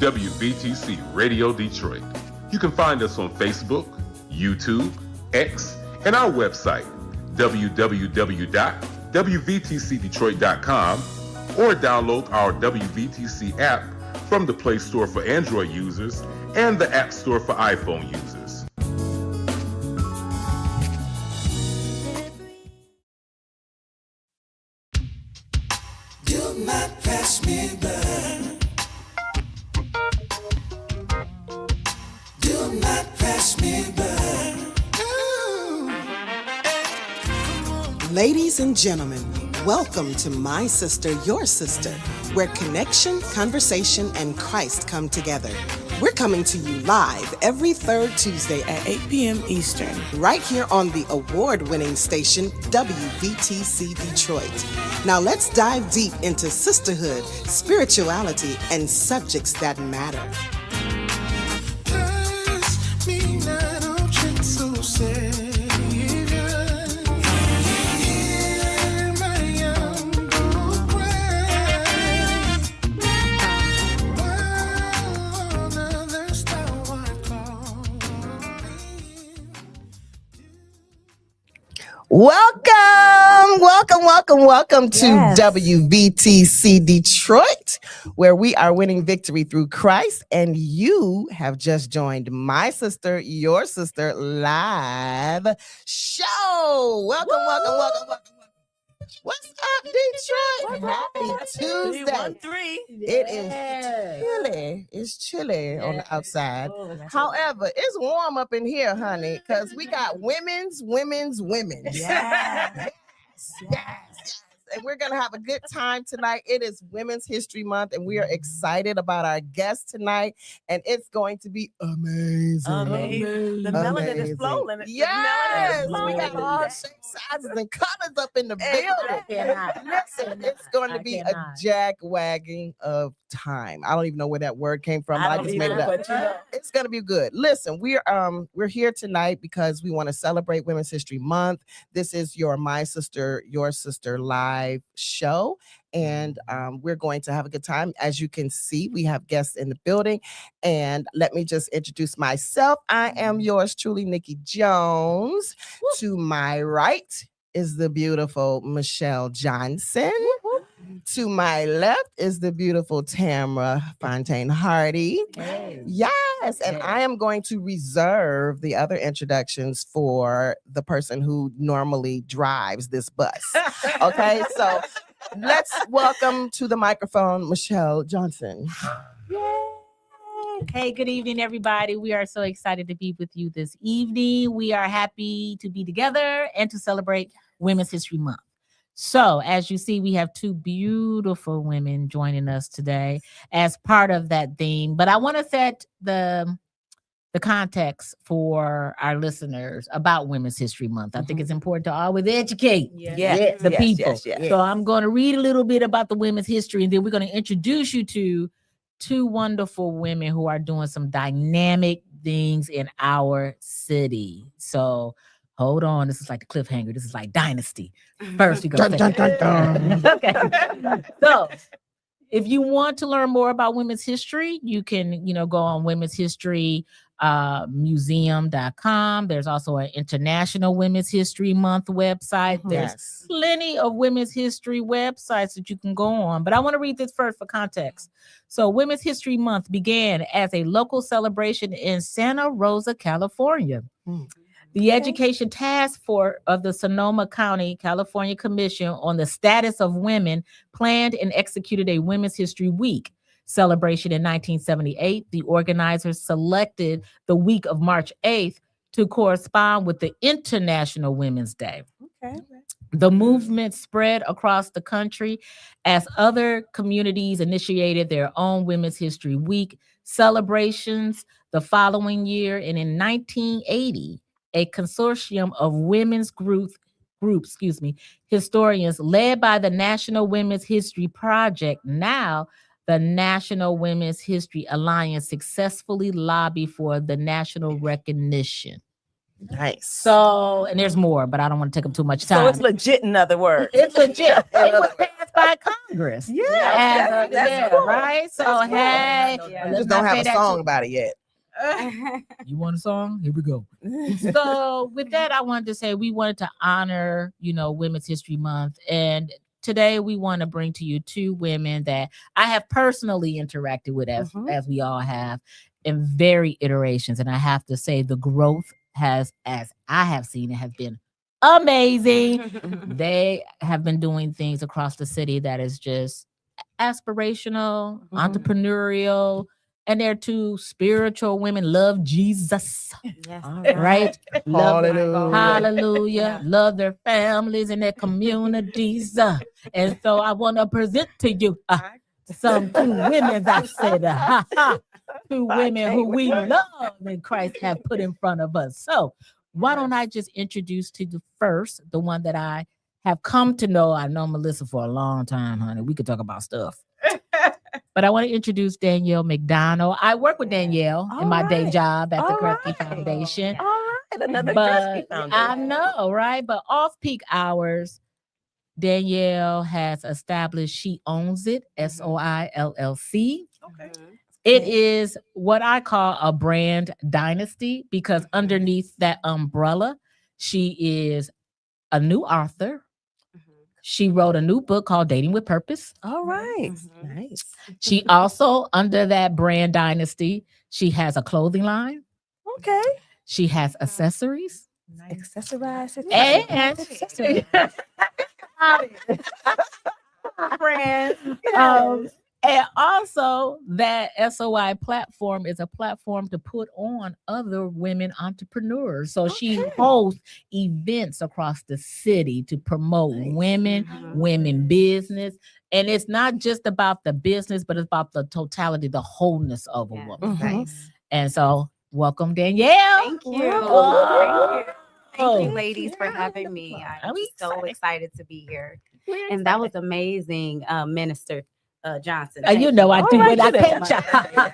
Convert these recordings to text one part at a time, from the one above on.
WVTC Radio Detroit. You can find us on Facebook, YouTube, X, and our website, www.wvtcdetroit.com, or download our WVTC app from the Play Store for Android users and the App Store for iPhone users. Do not pass me by. Do not pass me by. Ladies and gentlemen, welcome to My Sister, Your Sister, where connection, conversation, and Christ come together. We're coming to you live every third Tuesday at 8 p.m. Eastern, right here on the award-winning station WVTC Detroit. Now let's dive deep into sisterhood, spirituality, and subjects that matter. Pass me not, oh gentle Savior. Hear my humble cry. While others thou art Welcome to WVTC Detroit, where we are winning victory through Christ, and you have just joined My Sister, Your Sister live show. Welcome. What's up, Detroit? Happy Tuesday. It is chilly. It's chilly on the outside. However, it's warm up in here, honey, because we got women's. Yes. And we're going to have a good time tonight. It is Women's History Month, and we are excited about our guest tonight, and it's going to be amazing. The melanin is flowing. Yes, we got all shapes, sizes, and colors up in the building. Listen, it's going to be a jack-wagging of time. I don't even know where that word came from. I just made it up. It's going to be good. Listen, we're here tonight because we want to celebrate Women's History Month. This is your My Sister, Your Sister live show, and we're going to have a good time. As you can see, we have guests in the building, and let me just introduce myself. I am yours truly, Nikki Jones. To my right is the beautiful Michelle Johnson. To my left is the beautiful Tamara Fontaine Hardy. Yes, and I am going to reserve the other introductions for the person who normally drives this bus. Okay, so let's welcome to the microphone Michelle Johnson. Hey, good evening, everybody. We are so excited to be with you this evening. We are happy to be together and to celebrate Women's History Month. So, as you see, we have two beautiful women joining us today as part of that theme. But I want to set the context for our listeners about Women's History Month. I think it's important to always educate the people. So I'm going to read a little bit about the women's history, and then we're going to introduce you to two wonderful women who are doing some dynamic things in our city. So hold on. This is like the cliffhanger. This is like Dynasty. First, we go. Okay. So, if you want to learn more about women's history, you can, go on Women's History museum.com. There's also an International Women's History Month website. There's plenty of women's history websites that you can go on. But I want to read this first for context. So, Women's History Month began as a local celebration in Santa Rosa, California. The Education Task Force of the Sonoma County, California Commission on the Status of Women planned and executed a Women's History Week celebration in 1978. The organizers selected the week of March 8th to correspond with the International Women's Day. The movement spread across the country as other communities initiated their own Women's History Week celebrations the following year. And in 1980, a consortium of women's groups, historians led by the National Women's History Project, now the National Women's History Alliance, successfully lobbied for the national recognition Nice. So, and there's more, but I don't want to take up too much time. So it's legit, in other words. It's legit. It was passed by Congress. Yeah, that's cool. Right. So hey, Yeah. I let's just don't not have say a that song too- about it yet. You want a song? Here we go. So with that, I wanted to say we wanted to honor, Women's History Month. And today we want to bring to you two women that I have personally interacted with as we all have in very iterations. And I have to say the growth has, as I have seen it, has been amazing. They have been doing things across the city that is just aspirational, entrepreneurial, and they're two spiritual women, love Jesus, Yes. right? Love, Hallelujah. hallelujah. Love their families and their communities. And so I want to present to you some two women that said, two women who we love and Christ have put in front of us. So why don't I just introduce to you first, the one that I have come to know. I know Melissa for a long time, honey. We could talk about stuff. But I want to introduce Danielle McDonald. I work with Danielle in my day job at the Kresge Foundation. All right, another But Kresge Foundation. I know, right? But off-peak hours, Danielle has established She Owns It, SOI LLC. Okay. It is what I call a brand dynasty because underneath that umbrella, she is a new author. She wrote a new book called Dating with Purpose. All right. Nice. She also, under that brand dynasty, she has a clothing line. Okay. She has accessories. Accessorize it. And also that SOI platform is a platform to put on other women entrepreneurs. So she hosts events across the city to promote women business. And it's not just about the business, but it's about the totality, the wholeness of a woman. Nice. And so welcome, Danielle. Thank you. Oh. Thank you, ladies, for having me. I'm we so excited to be here. And that was amazing, Minister Johnson. You know I do right, it. I you can't.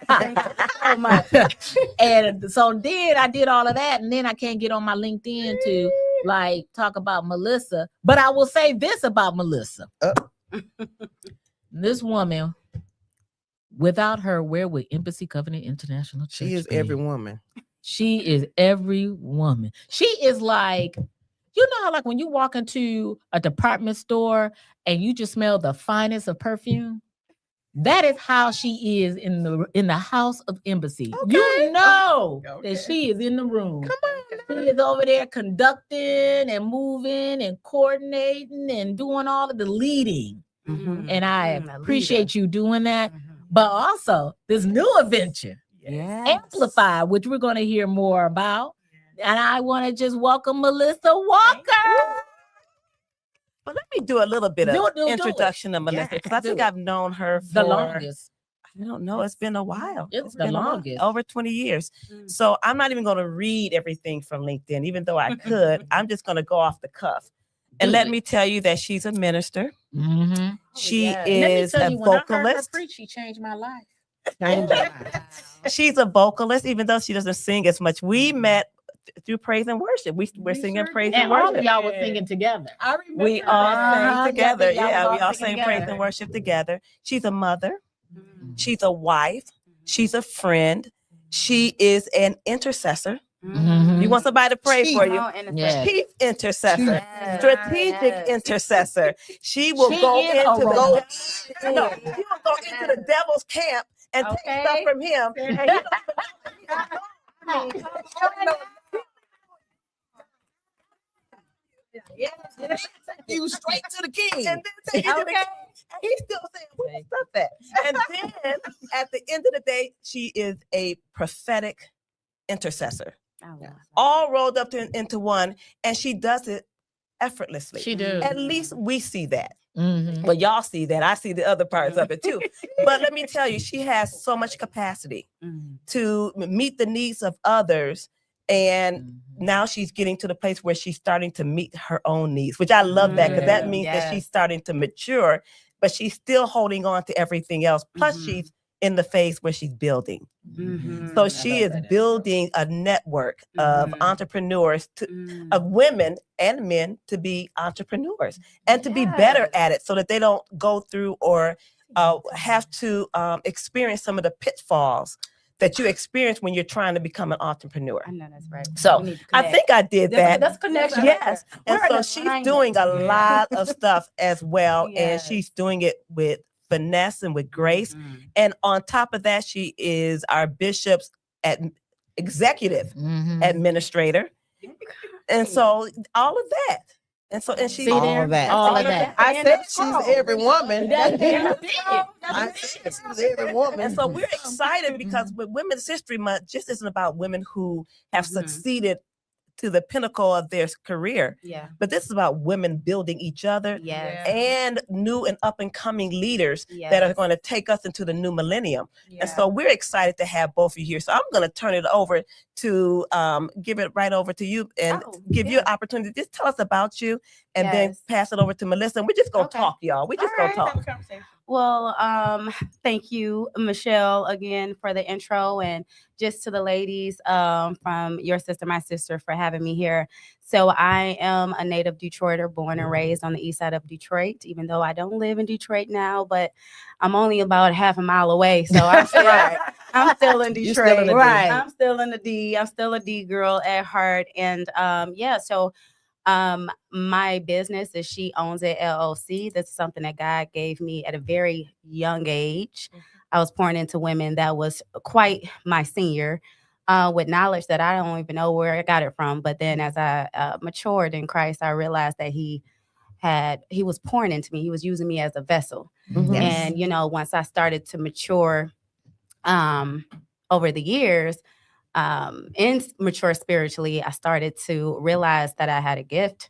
Thank you so much. And so then I did all of that, and then I can't get on my LinkedIn to talk about Melissa. But I will say this about Melissa. This woman, without her, where would Embassy Covenant International Church She is be? every woman. She is every woman. She is like, how like when you walk into a department store and you just smell the finest of perfume? That is how she is in the house of Embassy. Okay. That she is in the room. Come on. She is over there conducting and moving and coordinating and doing all of the leading. And I appreciate you doing that. But also this new adventure, Amplify, which we're going to hear more about. And I want to just welcome Melissa Walker. But let me do a little bit of Do it. introduction of Melissa because I think I've known her for The longest. I don't know. It's been a while. It's the been a while, longest. over 20 years. So I'm not even going to read everything from LinkedIn, even though I could. I'm just going to go off the cuff. And let me tell you that she's a minister. Mm-hmm. She Let me is tell a you, when I heard her vocalist. preach, she changed my life. She's a vocalist, even though she doesn't sing as much. We met through praise and worship. We're singing praise and And all worship. of y'all were singing together. I remember. We all sang together. y'all Yeah, was we all singing sang praise together. and worship together. She's a mother. She's a wife. She's a friend. She is an intercessor. Mhm. You want somebody to pray for you? Yeah. Chief intercessor, Yes. strategic Yes. intercessor. She will She go is a into robot. she will go into the devil's camp and take stuff from him. And he don't even know. You straight to the king. And then take it to the king. And he's still saying, where's stuff at? And then at the end of the day, she is a prophetic intercessor, all rolled up into one, and she does it effortlessly. She do. At least we see that. Mhm. Well, y'all see that. I see the other parts of it too. But let me tell you, she has so much capacity to meet the needs of others. And now she's getting to the place where she's starting to meet her own needs, which I love that because that means that she's starting to mature, but she's still holding on to everything else. Plus, she's in the phase where she's building. Mhm. So she is building a network of entrepreneurs, of women and men to be entrepreneurs and to be better at it so that they don't go through or have to experience some of the pitfalls that you experience when you're trying to become an entrepreneur. I know that's right. So We need to I connect. think I did that. That's connection. Yes. And We're so in she's alignment. doing a lot of stuff as well. And Yes. she's doing it with finesse and with grace. Mhm. And on top of that, she is our bishop's executive administrator. And so all of that. And so, and she's See All there? of that. All of that. I said she's every woman. That's it. I said she's every woman. And so we're excited because with Women's History Month just isn't about women who have succeeded to the pinnacle of their career, Yeah. but this is about women building each other Yes. and new and up and coming leaders that are going to take us into the new millennium. And so we're excited to have both of you here. So I'm going to turn it over to give it right over to you and give you an opportunity. Just tell us about you and then Yes. pass it over to Melissa. And we're just going to Okay. talk, y'all. We're just going to talk. Well, thank you, Michelle, again for the intro, and just to the ladies from Your Sister, My Sister for having me here. So I am a native Detroiter, born and raised on the east side of Detroit, even though I don't live in Detroit now, but I'm only about half a mile away. So I'm still, I'm still in You're Detroit. still in the D. Right. I'm still in the D. I'm still a D girl at heart. And so my business is She Owns It LLC. That's something that God gave me at a very young age. I was pouring into women that was quite my senior, with knowledge that I don't even know where I got it from. But then as I matured in Christ, I realized that he was pouring into me. He was using me as a vessel. Yes. And, once I started to mature over the years, and mature spiritually, I started to realize that I had a gift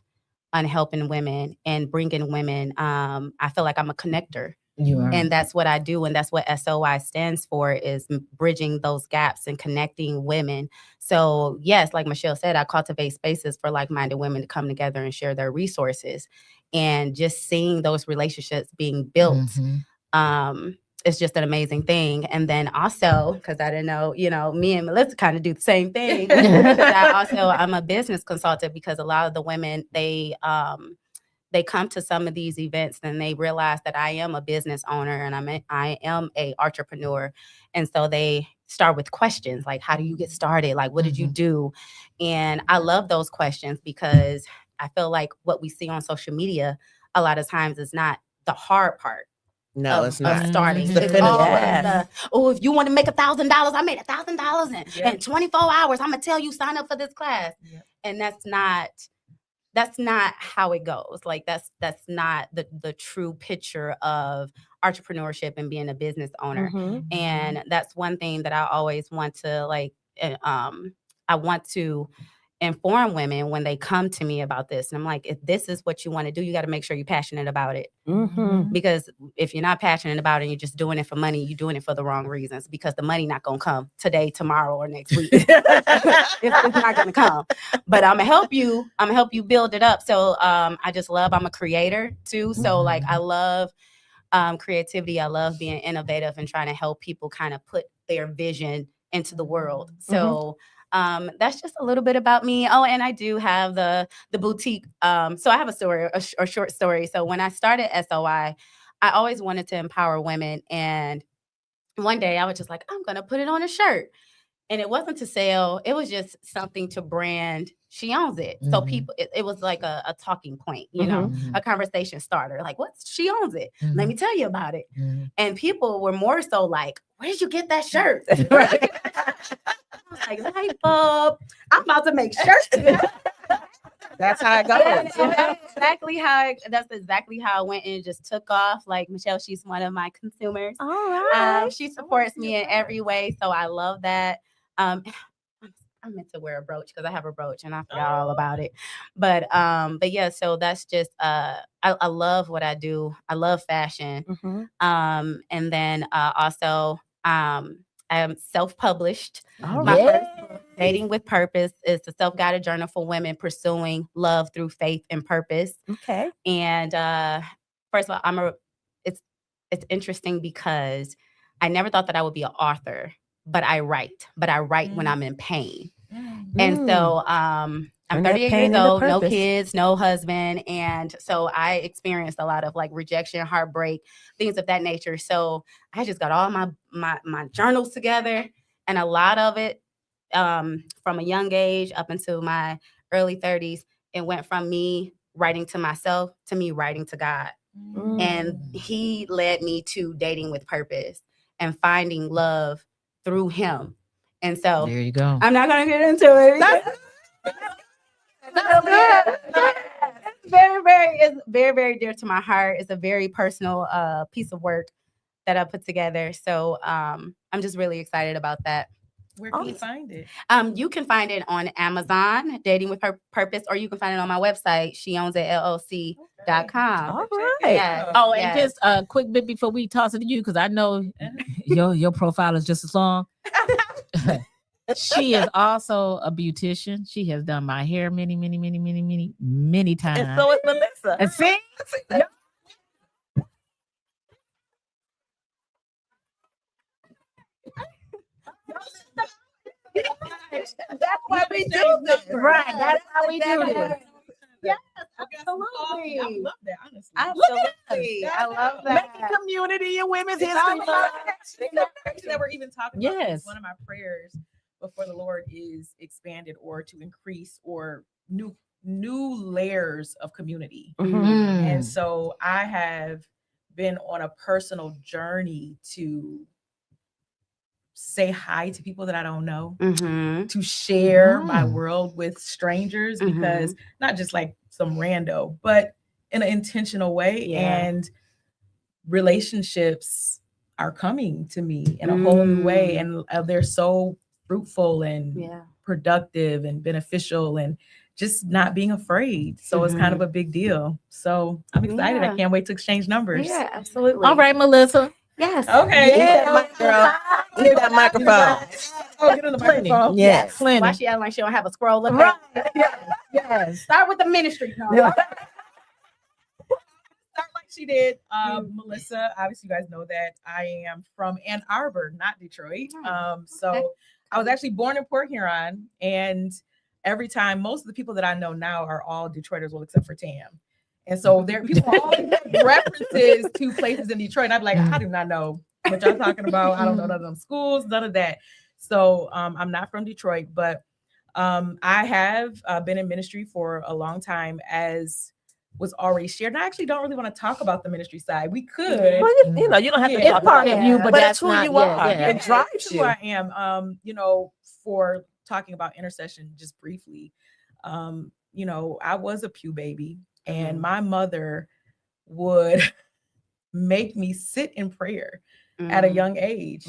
on helping women and bringing women. I feel like I'm a connector. You are. And that's what I do. And that's what SOI stands for, is bridging those gaps and connecting women. So yes, like Michelle said, I cultivate spaces for like-minded women to come together and share their resources. And just seeing those relationships being built, it's just an amazing thing. And then also, because I didn't know, me and Melissa kind of do the same thing. I'm a business consultant, because a lot of the women, they come to some of these events and they realize that I am a business owner and I am a entrepreneur. And so they start with questions like, how do you get started? Like, what did you do? And I love those questions, because I feel like what we see on social media a lot of times is not the hard part. No, it's not. Starting. It's the It's finish always line. if you want to make $1,000, I made $1,000 in 24 hours. I'm gonna tell you, sign up for this class. And that's not how it goes. Like that's not the true picture of entrepreneurship and being a business owner. And that's one thing that I always want to I want to inform women when they come to me about this. And I'm like, if this is what you want to do, you got to make sure you're passionate about it. Because if you're not passionate about it and you're just doing it for money, you're doing it for the wrong reasons, because the money not going to come today, tomorrow, or next week. It's not going to come. But I'm going to help you build it up. So I'm a creator too. So like, I love creativity. I love being innovative and trying to help people kind of put their vision into the world. So that's just a little bit about me. Oh, and I do have the boutique. So I have a story, a short story. So when I started SOI, I always wanted to empower women. And one day I was just like, I'm going to put it on a shirt. And it wasn't to sell. It was just something to brand. She Owns It. So people, it was like a talking point, a conversation starter. Like, what's She Owns It? Let me tell you about it. And people were more so like, where did you get that shirt? Like, light bulb. I'm about to make shirts. That's how it goes. That's exactly how it went, and it just took off. Like Michelle, she's one of my consumers. All right. She supports me in every way, so I love that. I meant to wear a brooch because I have a brooch and I forgot all about it. But yeah, so that's just I love what I do. I love fashion. And then also I am self-published. My first book, Dating with Purpose, is a self-guided journal for women pursuing love through faith and purpose. Okay. And first of all, it's interesting because I never thought that I would be an author, but I write when I'm in pain. And so I'm Turn that 38 pain years into old, no purpose. kids, no husband. And so I experienced a lot of like rejection, heartbreak, things of that nature. So I just got all my journals together, and a lot of it from a young age up until my early 30s, it went from me writing to myself to me writing to God. And he led me to dating with purpose and finding love through him. And so There you go. I'm not going to get into it. It's very, very dear to my heart. It's a very personal piece of work that I put together. So I'm just really excited about that. Where can you find it? You can find it on Amazon, Dating with Purpose, or you can find it on my website, sheownsitllc.com. All right. Yes. Oh, yes. and just a quick bit before we toss it to you, because I know your profile is just as long. She is also a beautician. She has done my hair many times. And so is Melissa. And see? That's why we do this. Right, that's how we do this. Yes, Absolutely. I love that, honestly. absolutely. I love that. Making community and women's It's history. all about that we're even talking about. Yes. One of my prayers before the Lord is expanded or to increase or new layers of community. And so I have been on a personal journey to say hi to people that I don't know, to share my world with strangers, because not just like some rando, but in an intentional way. Yeah. And relationships are coming to me in a whole new way. And they're so fruitful and productive and beneficial, and just not being afraid. So it's kind of a big deal. So I'm excited. Yeah. I can't wait to exchange numbers. Yeah, absolutely. All right, Melissa. Yes. Okay. Get that mic, girl. Get that microphone. Oh, get on the microphone. Yes. Plenty. Why she acting like she don't have a scroll up? Right. Yes. Start with the ministry. Start like she did. Melissa, obviously you guys know that I am from Ann Arbor, not Detroit. So I was actually born in Port Huron, and every time, most of the people that I know now are all Detroiters, well, except for Tam. And so there people always make references to places in Detroit. And I'd be like, I do not know what y'all talking about. I don't know none of them schools, none of that. So I'm not from Detroit, but I have been in ministry for a long time, as was already shared. And I actually don't really want to talk about the ministry side. We could. Well, you know, you don't have to Yeah. talk It's part about of it, you, but but that's that's who not- you yeah, are. yeah. It drives It's you. who I am. For talking about intercession just briefly, I was a pew baby, and my mother would make me sit in prayer at a young age.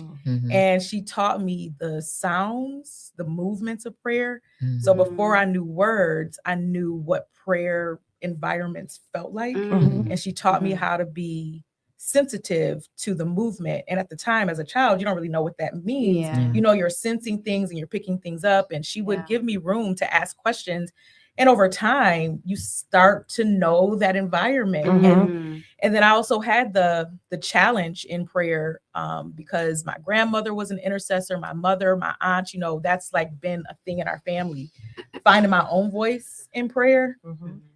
And she taught me the sounds, the movements of prayer. So before I knew words, I knew what prayer environments felt like. And she taught me how to be sensitive to the movement. And at the time, as a child, you don't really know what that means. Yeah. You know, you're sensing things and you're picking things up. And she would Yeah. give me room to ask questions. And over time, you start to know that environment. And then I also had the challenge in prayer because my grandmother was an intercessor, my mother, my aunt, that's like been a thing in our family. Finding my own voice in prayer,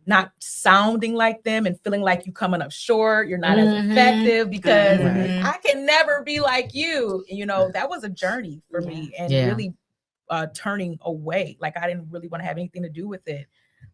not sounding like them and feeling like you coming up short, you're not as effective because I can never be like you. That was a journey for me, and really turning away. Like I didn't really want to have anything to do with it.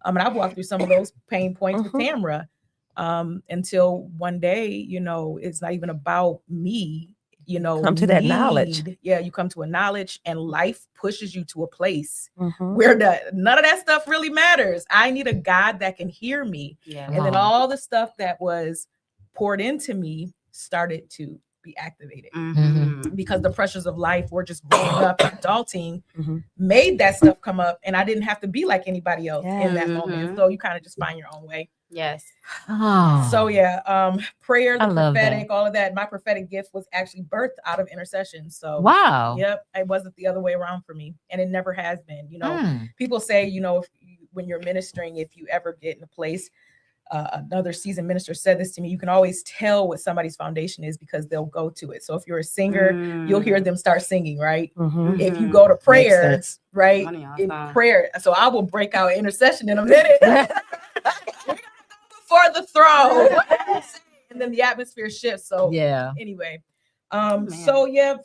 And I've walked through some of those pain points with Tamra until one day, it's not even about me, Come to that knowledge. Yeah, you come to a knowledge, and life pushes you to a place where none of that stuff really matters. I need a God that can hear me. Yeah. And then all the stuff that was poured into me started to be activated because the pressures of life were just growing up and adulting made that stuff come up, and I didn't have to be like anybody else in that moment. So you kind of just find your own way. Yes. Oh. So prayer, the I love prophetic, all of that. My prophetic gift was actually birthed out of intercession. So Wow. yep, it wasn't the other way around for me, and it never has been. People say, when you're ministering, if you ever get in a place another seasoned minister said this to me. You can always tell what somebody's foundation is because they'll go to it. So if you're a singer, you'll hear them start singing, right? If you go to prayer, right? In prayer, so I will break out intercession in a minute. Before the throne, and then the atmosphere shifts. So Yeah. anyway, so yeah,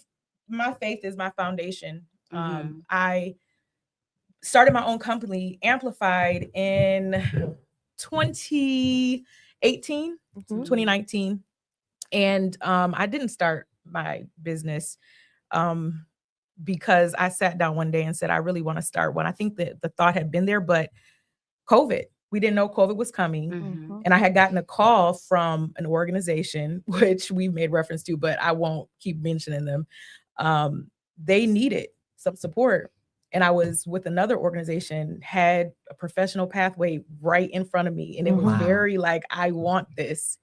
my faith is my foundation. I started my own company, Amplified, in 2018, 2019. And I didn't start my business because I sat down one day and said, I really want to start one. I think that the thought had been there, but COVID, we didn't know COVID was coming. And I had gotten a call from an organization, which we've made reference to, but I won't keep mentioning them. They needed some support. And I was with another organization, had a professional pathway right in front of me. And it was very like, I want this.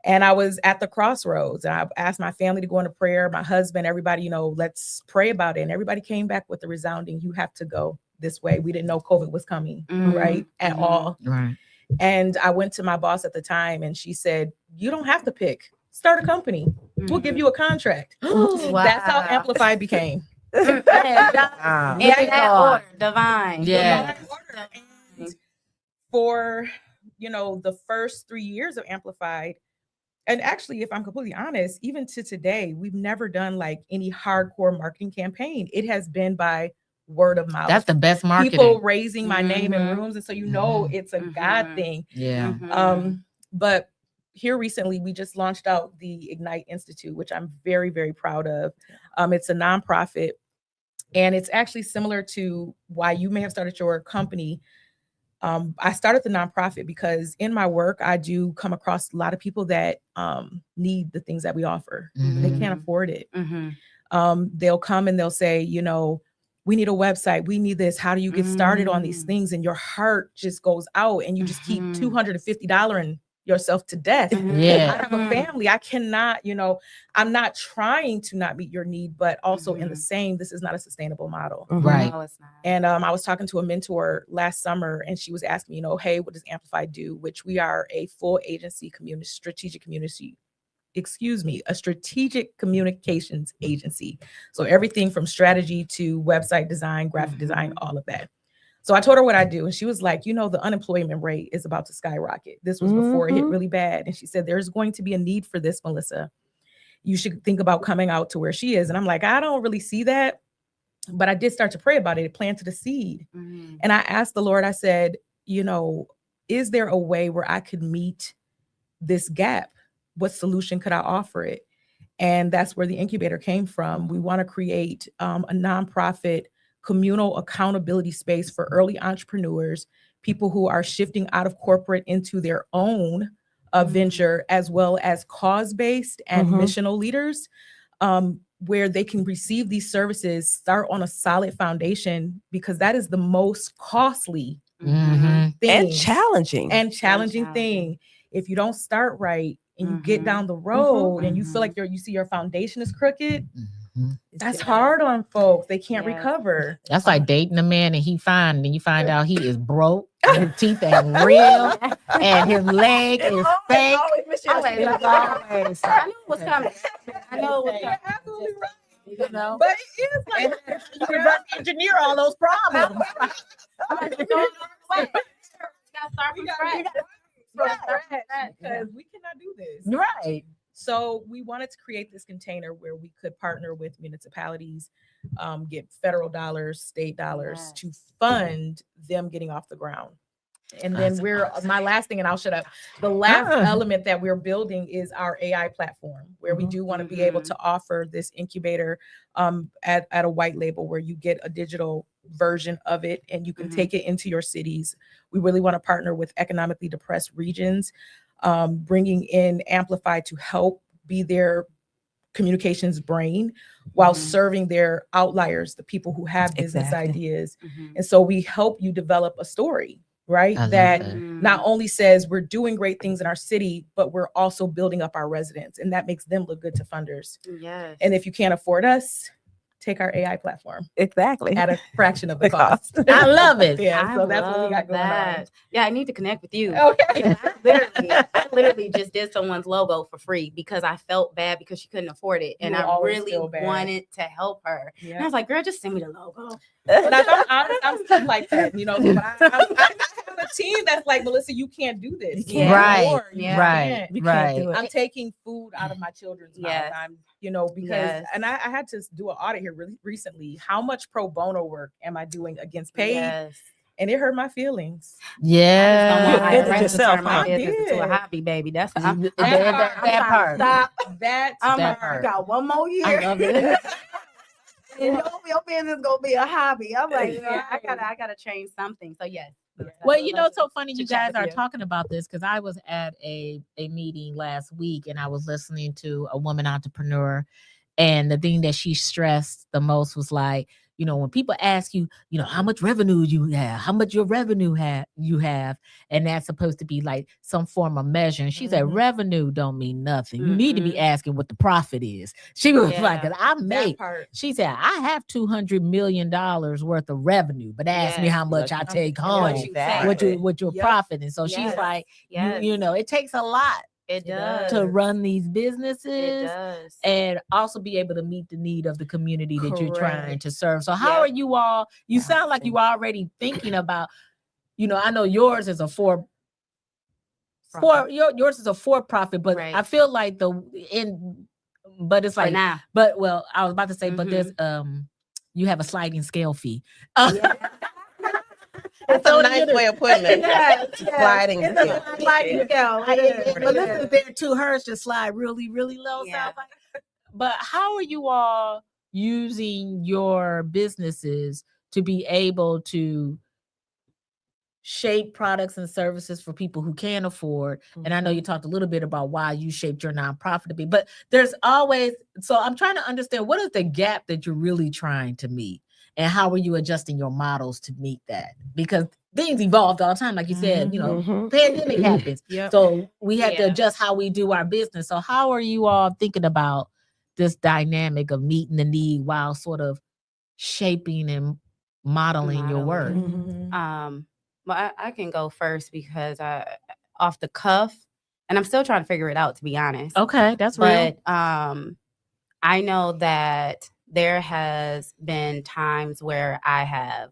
And I was at the crossroads. And I asked my family to go into prayer, my husband, everybody, you know, let's pray about it. And everybody came back with the resounding, you have to go this way. We didn't know COVID was coming, right? At all. Right. And I went to my boss at the time and she said, you don't have to pick, start a company. We'll give you a contract. That's how Amplified became. Divine. Yeah. And for, you know, the first 3 years of Amplified, and actually, if I'm completely honest, even to today, we've never done like any hardcore marketing campaign. It has been by word of mouth. That's the best marketing. People raising my name in rooms. And so, you know, it's a God thing. Yeah. But here recently, we just launched out the Ignite Institute, which I'm very, very proud of. It's a nonprofit. And it's actually similar to why you may have started your company. I started the nonprofit because in my work, I do come across a lot of people that need the things that we offer. They can't afford it. They'll come and they'll say, you know, we need a website. We need this. How do you get started on these things? And your heart just goes out and you just keep $250 yourself to death. Yeah. I have a family. I cannot, you know, I'm not trying to not meet your need, but also in the same, this is not a sustainable model. Right. No, it's not. And I was talking to a mentor last summer and she was asking me, you know, hey, what does Amplify do? Which we are a full agency community, a strategic communications agency. So everything from strategy to website design, graphic design, all of that. So I told her what I do. And she was like, you know, the unemployment rate is about to skyrocket. This was before it hit really bad. And she said, there's going to be a need for this, Melissa. You should think about coming out to where she is. And I'm like, I don't really see that. But I did start to pray about it. It planted a seed. And I asked the Lord, I said, you know, is there a way where I could meet this gap? What solution could I offer it? And that's where the incubator came from. We want to create a nonprofit communal accountability space for early entrepreneurs, people who are shifting out of corporate into their own venture, as well as cause-based and missional leaders, where they can receive these services, start on a solid foundation, because that is the most costly thing And challenging. thing. If you don't start right and you get down the road and you feel like you see your foundation is crooked, that's hard on folks. They can't recover. That's like dating a man and he fine, and you find out he is broke, and his teeth ain't real, and his leg is fake. I knew it was coming. I know it was coming. You know? But it is like You can engineer all those problems. because we cannot do this. Right. So we wanted to create this container where we could partner with municipalities, get federal dollars, state dollars to fund them getting off the ground. And then my last thing, and I'll shut up. The last element that we're building is our AI platform, where we do want to be able to offer this incubator at a white label, where you get a digital version of it and you can take it into your cities. We really want to partner with economically depressed regions, bringing in Amplify to help be their communications brain while serving their outliers, the people who have business ideas. And so we help you develop a story, right? That not only says we're doing great things in our city, but we're also building up our residents, and that makes them look good to funders. Yes. And if you can't afford us, take our AI platform Exactly. at a fraction of the cost. I love it. Yeah, I so that's what we got love going on. that. Yeah, I need to connect with you. Okay. I literally just did someone's logo for free because I felt bad because she couldn't afford it. And You will I always really feel bad. wanted to help her. And I Yeah. was like, girl, just send me the logo. But if I'm honest, I'm still like that, you know. So I have a team that's like, Melissa, you can't do this. You can't. Right, You Yeah. right, can't. right. I'm taking food out of my children's mouth. Yes. I'm, you know, because Yes. and I had to do an audit here really recently. How much pro bono work am I doing against paid? Yes. And it hurt my feelings. Yeah. I just don't want Did my it friends to yourself, turn my huh? business into a did. hobby, baby. That's That- I'm that trying part. to stop. That I'm That like, part. got one more year. I love it. And your business gonna be a hobby. I'm like, Yeah. I gotta change something. So yes. Well, you know, it's so funny to you chat guys with are you. talking about this because I was at a meeting last week and I was listening to a woman entrepreneur. And the thing that she stressed the most was like, you know, when people ask you, you know, how much revenue you have, how much your revenue you have, and that's supposed to be like some form of measure. And she said, Mhm. revenue don't mean nothing. You need to be Mm-mm. asking what the profit is. She was like, Yeah. 'cause I that make. part. She said, I have $200 million worth of revenue, but ask me Yes. how much I I'm take thinking home, what you Exactly. take. what you're Yep. profiting. So she's Yes. like, Yes. you know, it takes a lot It It does. does. to run these It businesses does. and also be able to meet the need of the community that you're trying Correct. to serve. So how Yep. are you all? You sound like you already thinking about, you know, I know yours is a yours is a for-profit, but Right. I feel like but it's For like, now. but well, I was about to say, but there's you have a sliding scale fee. That's So a nice way of putting it. Yes, Sliding It's a scale. sliding scale. Melissa's there too. Hers just slide really, really low. Yeah. Sounds like. But how are you all using your businesses to be able to shape products and services for people who can't afford? And I know you talked a little bit about why you shaped your nonprofit to be, but there's always, so I'm trying to understand what is the gap that you're really trying to meet? And how are you adjusting your models to meet that? Because things evolved all the time. Like you said, you know, Mhm. pandemic happens. Yep. So we had to Yeah. adjust how we do our business. So how are you all thinking about this dynamic of meeting the need while sort of shaping and modeling your work? Mhm. Well, I can go first because off the cuff, and I'm still trying to figure it out, to be honest. Okay, that's real. But I know that there has been times where I have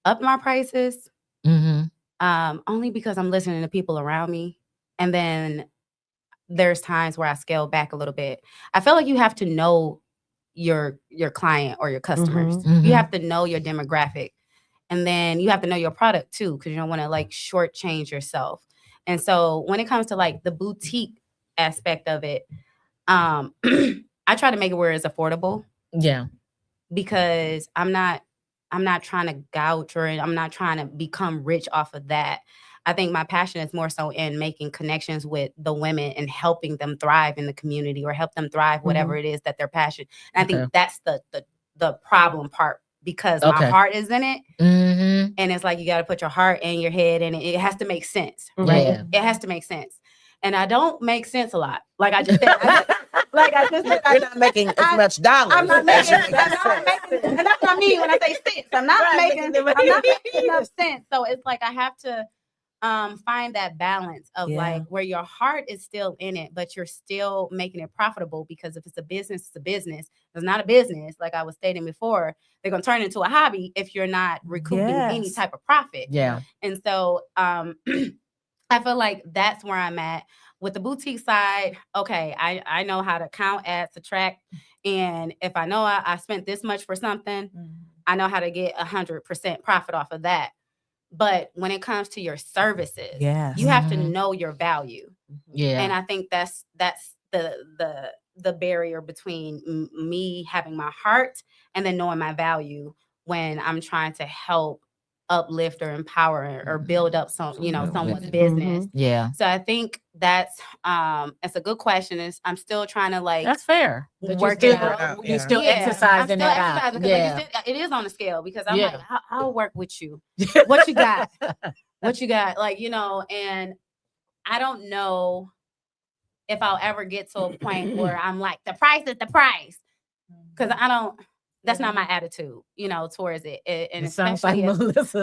upped my prices only because I'm listening to people around me. And then there's times where I scale back a little bit. I feel like you have to know your client or your customers. Mhm. You have to know your demographic. And then you have to know your product too, because you don't want to like shortchange yourself. And so when it comes to like the boutique aspect of it, I try to make it where it's affordable Yeah. because I'm not trying to gouge or I'm not trying to become rich off of that. I think my passion is more so in making connections with the women and helping them thrive in the community or help them thrive, whatever it is that they're passionate. And I think that's the problem part because my heart is in it. Mm-hmm. And it's like you got to put your heart and your head in it. It has to make sense, Yeah. right? It has to make sense. And I don't make sense a lot. Like I just said, You're not making as much dollars. I'm not making, and that's what I mean when I say sense. I'm not making enough sense. So it's like I have to find that balance of like where your heart is still in it, but you're still making it profitable. Because if it's a business, it's a business. If it's not a business, like I was stating before, they're gonna turn it into a hobby if you're not recouping any type of profit. Yeah. And so I feel like that's where I'm at. With the boutique side, okay, I know how to count, add, subtract. And if I know I spent this much for something, I know how to get 100% profit off of that. But when it comes to your services, you have to know your value. Yeah. And I think that's the barrier between me having my heart and then knowing my value when I'm trying to help uplift or empower or build up someone's business. Yeah. So I think that's it's a good question. I'm still trying to like That's fair. work it out. You're still I'm exercising still that out. exercising because Yeah. like you said, it is on the scale because I'm Yeah. like, I'll work with you. What you got? What you got? Like, and I don't know if I'll ever get to a point where I'm like, the price is the price. Because I don't That's not my attitude, towards it. And It sounds like especially Melissa.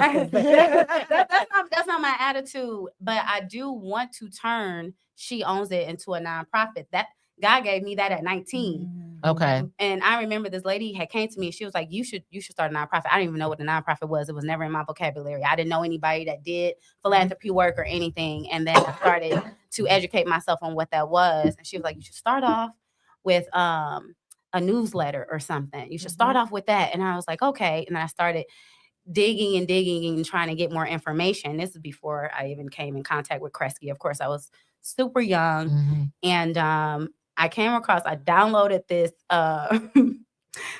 that's not my attitude. But I do want to turn She Owns It into a nonprofit. That God gave me that at 19. Okay. And I remember this lady had came to me. She was like, you should start a nonprofit. I didn't even know what a nonprofit was. It was never in my vocabulary. I didn't know anybody that did philanthropy work or anything. And then I started to educate myself on what that was. And she was like, you should start off with a newsletter or something. You should start off with that. And I was like, okay. And then I started digging and trying to get more information. This is before I even came in contact with Kresge. Of course, I was super young. And I downloaded this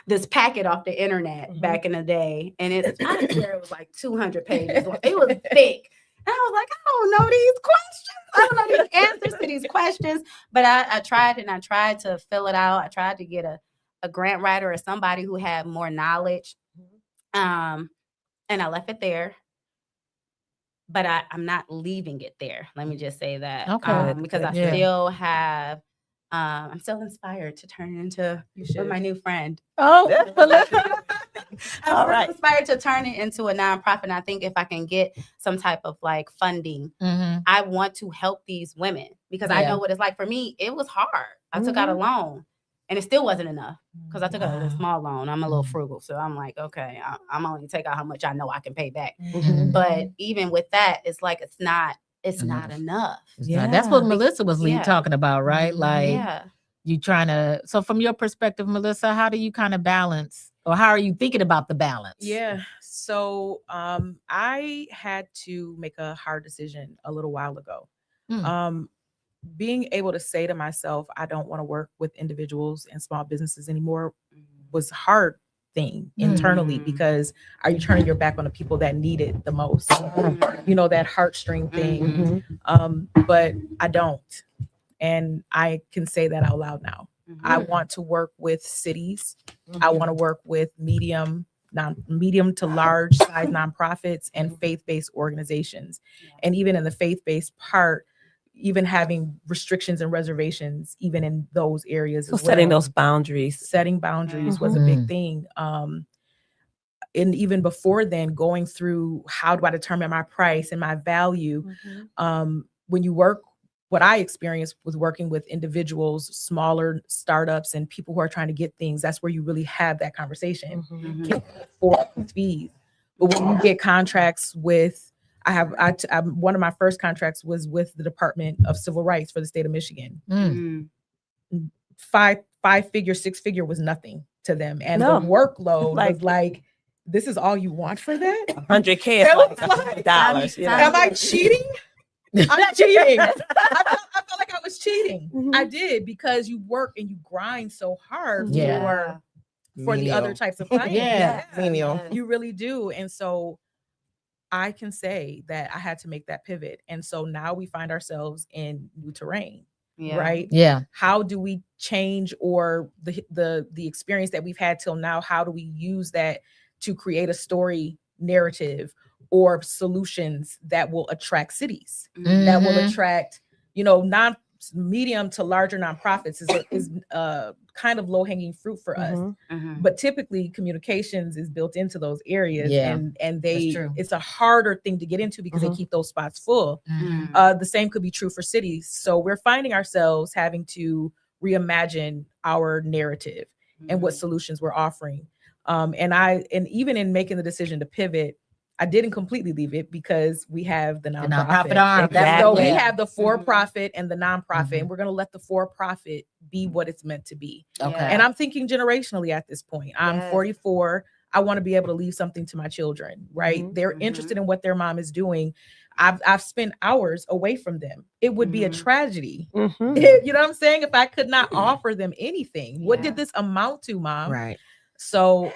this packet off the internet back in the day. And I swear it was like 200 pages. It was thick. And I was like, I don't know these questions. I don't know these answers to these questions. But I tried to fill it out. I tried to get a grant writer or somebody who had more knowledge. And I left it there. But I'm not leaving it there. Let me just say that. Okay. Because I still have, I'm still inspired to turn it into with my new friend. Oh, I'm inspired to turn it into a nonprofit. And I think if I can get some type of like funding, I want to help these women because I know what it's like. For me, it was hard. I took out a loan and it still wasn't enough because I took out a small loan. I'm a little frugal. So I'm like, okay, I'm only take out how much I know I can pay back. But even with that, it's like, it's not enough. Yeah, that's what Melissa was talking about, right? Like you trying to, so from your perspective, Melissa, how do you kind of balance or how are you thinking about the balance? Yeah. So I had to make a hard decision a little while ago. Being able to say to myself, I don't want to work with individuals and small businesses anymore was a hard thing internally because are you turning your back on the people that need it the most? That heartstring thing. But I don't. And I can say that out loud now. I want to work with cities. I want to work with medium to large size nonprofits and faith-based organizations. And even in the faith-based part, even having restrictions and reservations, even in those areas. So setting those boundaries. Setting boundaries was a big thing. And even before then, going through how do I determine my price and my value? When you work, what I experienced was working with individuals, smaller startups, and people who are trying to get things. That's where you really have that conversation. Can't afford fees. But when you get contracts with, one of my first contracts was with the Department of Civil Rights for the state of Michigan. 5-figure, 6-figure was nothing to them. And the workload was like, this is all you want for that? 100K is like $100. Am I cheating? I'm cheating. I felt like I was cheating. I did because you work and you grind so hard for the other types of clients. You really do. And so I can say that I had to make that pivot. And so now we find ourselves in new terrain, right? Yeah. How do we change or the experience that we've had till now? How do we use that to create a story narrative or solutions that will attract cities, that will attract, medium to larger nonprofits is kind of low-hanging fruit for us. But typically communications is built into those areas and it's a harder thing to get into because they keep those spots full. The same could be true for cities. So we're finding ourselves having to reimagine our narrative and what solutions we're offering. And even in making the decision to pivot, I didn't completely leave it because we have the nonprofit arm. So we have the for-profit and the nonprofit, and we're going to let the for-profit be what it's meant to be. And I'm thinking generationally at this point. I'm 44. I want to be able to leave something to my children, right? They're interested in what their mom is doing. I've spent hours away from them. It would be a tragedy. You know what I'm saying? If I could not offer them anything. What did this amount to, Mom? Right. So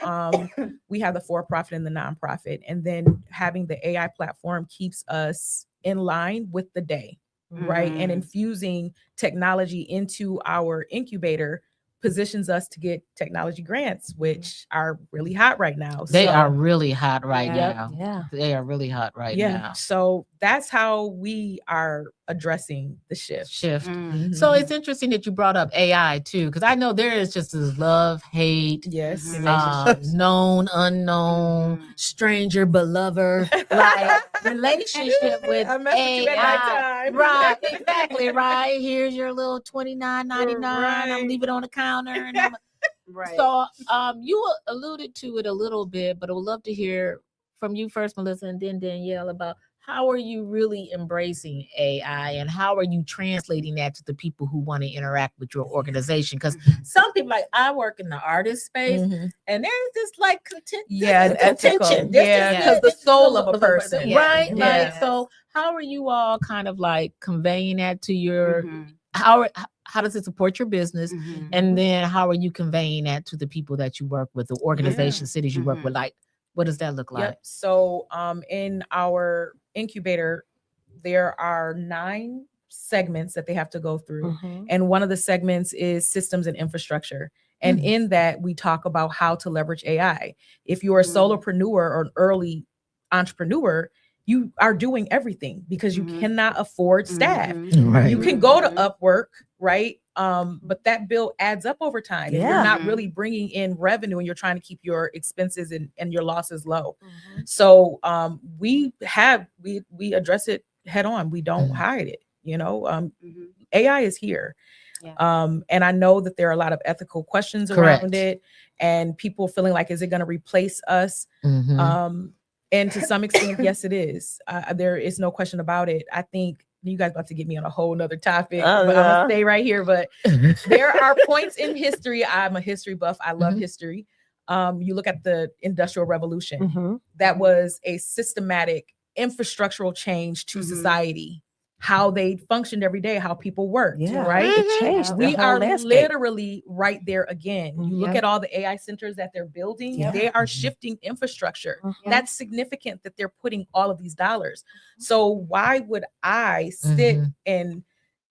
we have the for-profit and the nonprofit, and then having the AI platform keeps us in line with the day, right? And infusing technology into our incubator positions us to get technology grants, which are really hot right now. They are really hot right now. Yeah. They are really hot right now. So that's how we are addressing the shift. Mm. So it's interesting that you brought up AI too, because I know there is just this love, hate, Yes. known, unknown, stranger, but lover, like relationship with I messed with you at that AI. time. Right, exactly, right. Here's your little $29.99. I'm Right. leave it on the counter. And Right. so you alluded to it a little bit, but I would love to hear from you first, Melissa, and then Danielle, about how are you really embracing AI and how are you translating that to the people who want to interact with your organization? Because some people, like I work in the artist space, Mhm. and there's this like Yeah, this ethical. contention. There's Yeah, this- because the this soul of a person. right? Yeah. Like, so how are you all kind of like conveying that to your Mhm. how does it support your business? Mhm. And then how are you conveying that to the people that you work with, the organizations, cities you work with? Like, what does that look like? Yep. So in our incubator, there are 9 segments that they have to go through. And one of the segments is systems and infrastructure. And in that, we talk about how to leverage AI. If you're a solopreneur or an early entrepreneur, you are doing everything because you cannot afford staff. Right. You can go to Upwork, right? But that bill adds up over time. If you're not really bringing in revenue and you're trying to keep your expenses and your losses low. So we address it head on. We don't hide it. You know, AI is here. And I know that there are a lot of ethical questions around it and people feeling like, is it going to replace us? And to some extent, yes, it is. There is no question about it. I think you guys about to get me on a whole nother topic, but I'm gonna stay right here. But there are points in history. I'm a history buff. I love history. You look at the Industrial Revolution. That was a systematic infrastructural change to society, how they functioned every day, how people worked, right? It changed the We whole are landscape. literally right there again. You look at all the AI centers that they're building, they are shifting infrastructure. That's significant that they're putting all of these dollars. So why would I sit and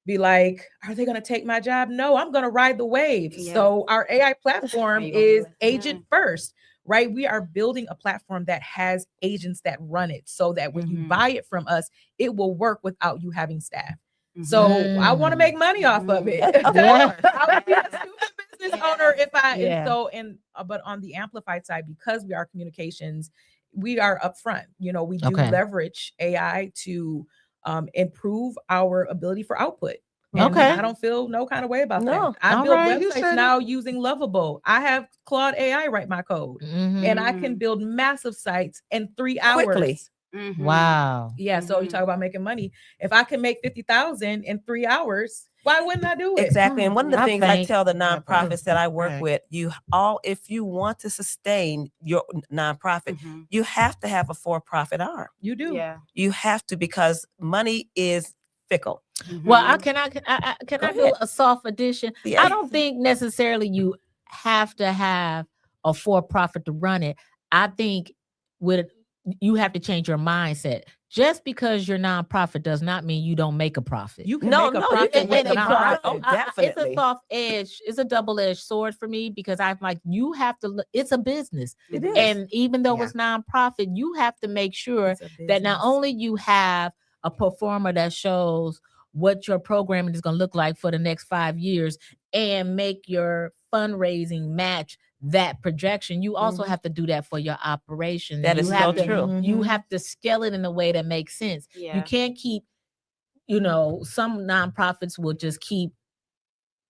be like, are they going to take my job? No, I'm going to ride the wave. So our AI platform is agent first, right? We are building a platform that has agents that run it so that when you buy it from us, it will work without you having staff. So I want to make money off of it. I would be a stupid business owner if I, but on the amplified side, because we are communications, we are upfront. You know, we do leverage AI to improve our ability for output. And I don't feel no kind of way about that. I build websites now using Lovable. I have Claude AI write my code, and I can build massive sites in 3 hours. Quickly. Wow. Yeah. So you talk about making money. If I can make 50,000 in 3 hours, why wouldn't I do it? Exactly. And one of the things I tell the that nonprofits that I work with, if you want to sustain your nonprofit, you have to have a for-profit arm. You do. Yeah. You have to, because money is fickle. Well, can I do a soft addition? Yeah. I don't think necessarily you have to have a for-profit to run it. I think you have to change your mindset. Just because you're nonprofit does not mean you don't make a profit. You can make a profit with a nonprofit. Oh, It's definitely. a soft edge. It's a double-edged sword for me because I'm like, you have to. It's a business, It is. and even though it's nonprofit, you have to make sure that not only you have a performer that shows what your programming is going to look like for the next 5 years and make your fundraising match that projection, you also have to do that for your operation. That you is have so to, true. You have to scale it in a way that makes sense. Yeah. You can't keep, some nonprofits will just keep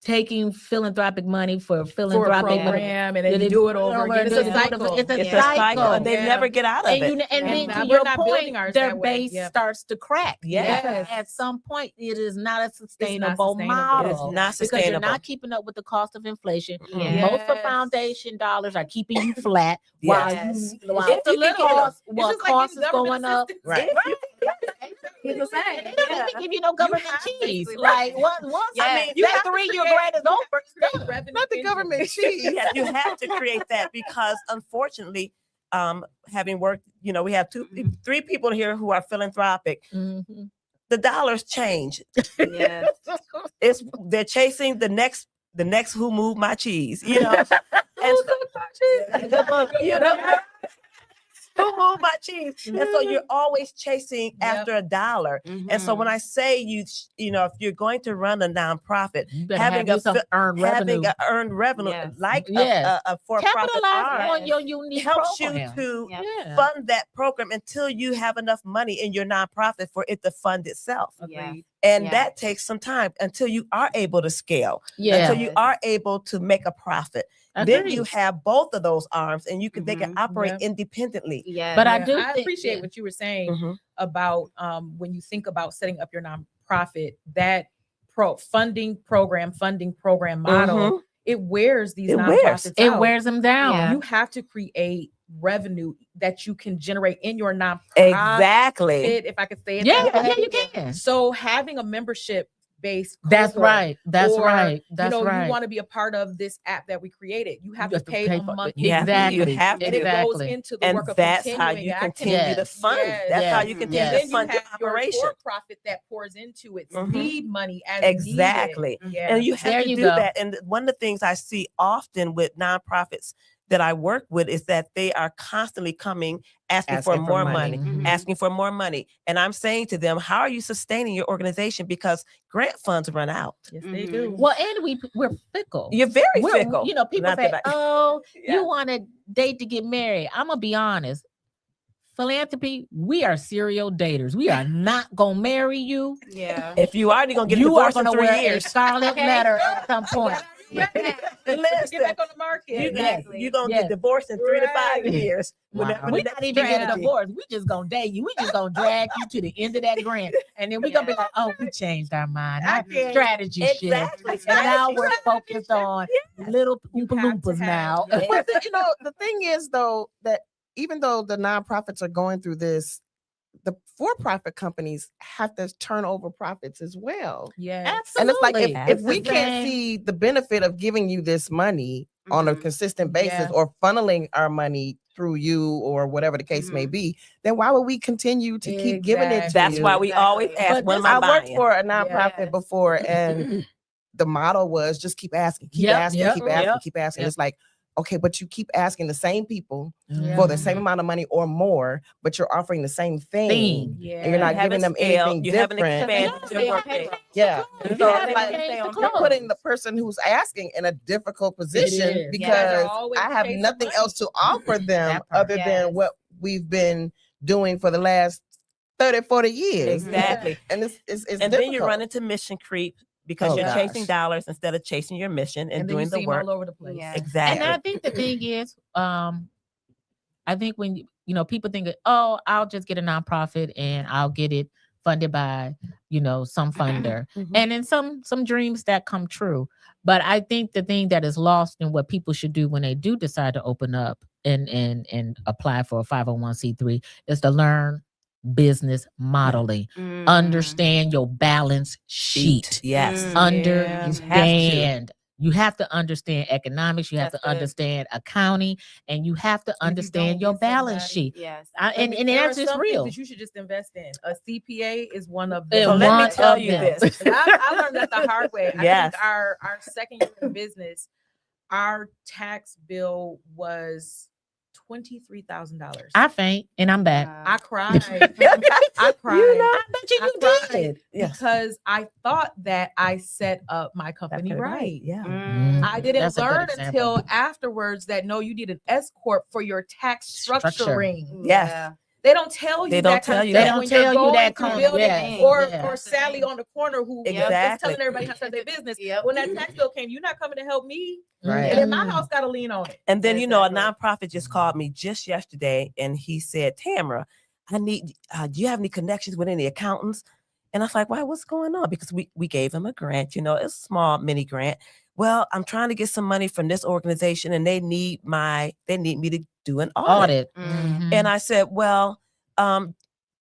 taking philanthropic money for philanthropic program, and then you do it over again. It's a cycle. It's a It's a cycle. cycle. And they never get out of it. And then And to we're your not point, building ours their that way. base starts to crack. Yes. At some point, it is not a sustainable sustainable. model. It's not Because you're sustainable. not keeping up with the cost of inflation. Mhm. Most of Yes. foundation dollars are keeping you flat Yes. while It's a little- cost, It's just like cost getting is going government up. assistance. Right. It's the same. They don't even give you no government have to, cheese. right. Like once I mean, you that have to 3-year create- grant is over, it's done. Revenue Not the engine. government cheese. Yeah, you have to create that because unfortunately, having worked, we have 3 people here who are philanthropic. Mhm. The dollars change. Yeah. They're chasing the next who moved my cheese, And Who moved my cheese? And so you're always chasing Yep. after a dollar. And so when I say you know, if you're going to run a nonprofit, You better having have you some a earned revenue. having a earned revenue Yes. like Yes. a for-profit Capitalize arm on your unique helps program. you to Yep. Yeah. fund that program until you have enough money in your nonprofit for it to fund itself. Yeah. Agreed. And Yeah. that takes some time until you are able to scale, Yeah. until you are able to make a profit. Then you Agreed. have both of those arms and they can operate Yep. independently. Yeah. But I Yeah, do I think- appreciate yeah. what you were saying Mhm. about when you think about setting up your nonprofit, that funding program model, Mhm. it wears these It nonprofits wears. It out. wears them down. Yeah. You have to create revenue that you can generate in your nonprofit, Exactly. if I could say it Yeah, that way. yeah, you can. So having a membership based That's right. That's or, right. That's you right. want to be a part of this app that we created, you have to pay a for- monthly exactly. You have to. and it goes Exactly. into the And work of that's how continuing you activity. continue to Yes. fund. Yes. That's how Yes. you And continue then to you fund your have your operation. for-profit that pours into its Mhm. seed money as Exactly. needed. Yeah. And you have There to you do go. that. And one of the things I see often with nonprofits that I work with is that they are constantly coming asking for Asking for more money. money, Mhm. asking for more money. And I'm saying to them, how are you sustaining your organization? Because grant funds run out. Yes, they Mhm. do. Well, and we're fickle. You're very We're- fickle. You know, people Not say, that I- "Oh, Yeah. you want a date to get married." I'm gonna be honest. Philanthropy, we are serial daters. We are not gonna marry you. Yeah. If you are, you're gonna get You are divorced in gonna 3 wear a years. scarlet Okay. letter at some point. Listen, Get back on the market. Exactly. you're gonna Yes. get divorced in 3 to 5 Right. years. Wow. Whenever We're the not next even getting a strategy- divorce. We just gonna date you. We just gonna drag you to the end of that grant, and then we're gonna be like, "Oh, we changed our mind. Our Okay. strategy shift, Exactly. and now Strategy we're shift. focused on little You oompa have to loompas have- now." yeah. But the thing is though that even though the nonprofits are going through this, the for-profit companies have to turn over profits as well. Yeah. And it's like Absolutely. if we It's the can't same. see the benefit of giving you this money on a Mhm. consistent basis Yeah. or funneling our money through you or whatever the case may be, then why would we continue to keep giving it to That's you? why we always Exactly. ask, what am I I worked buying? for a nonprofit Yes. before, and the model was just keep asking, keep Yep, asking, yep, keep asking, yep, keep asking. yep. It's like, okay, but you keep asking the same people Yeah. for the same amount of money or more, but you're offering the same thing, Thing. Yeah. and you're not You haven't giving them scaled, anything you haven't different. expanded Yeah, your work they day. haven't Yeah. changed the So clothes. it's They like, haven't changed the you're putting clothes. the person who's asking in a difficult position is. because They're always I have chasing nothing money. else to offer them That part. other Yes. than what we've been doing for the last 30, 40 years. Exactly. And it's And then you difficult. run into mission creep because Oh, you're chasing gosh. dollars instead of chasing your mission and And then you doing see the 'em work. all over the place. Yeah. Exactly. And I think the thing is, I think when people think, "Oh, I'll just get a nonprofit and I'll get it funded by some funder," Mhm. and in some dreams that come true. But I think the thing that is lost in what people should do when they do decide to open up and apply for a 501c3 is to learn business modeling, Mm. understand your balance sheet. Yes. Mm. Understand. You have to understand economics. You have That's to good. understand accounting, and you have to you understand don't your get balance somebody- sheet. Yes. And there that's are just some real. things that you should just invest in. A CPA is one of And them. So let me one tell of you them. this. I learned that the hard way. I Yes. think our second year in business, our tax bill was $23,000. I faint and I'm back. I cried. I cried. I bet you I did. cried Yes. because I thought that I set up my company That's right. Yeah. Mm. I didn't That's a good learn example. until afterwards that no, you need an S corp for your tax Structure. structuring. Yes. Yeah. They don't tell you They that don't kind tell of you stuff that. They don't when you're tell you going that through kind of- building, yeah, or yeah. Sally on the corner who is Exactly. telling everybody how to start their business. Yep. When that tax bill came, you're not coming to help me, Right. and then my Mm. house got to lean on it. And then, a Exactly. nonprofit just called me just yesterday and he said, Tamara, I need, do you have any connections with any accountants? And I was like, why, what's going on? Because we gave him a grant, it's a small mini grant. Well, I'm trying to get some money from this organization and they need me to do an audit. Audit. Mhm. And I said, well,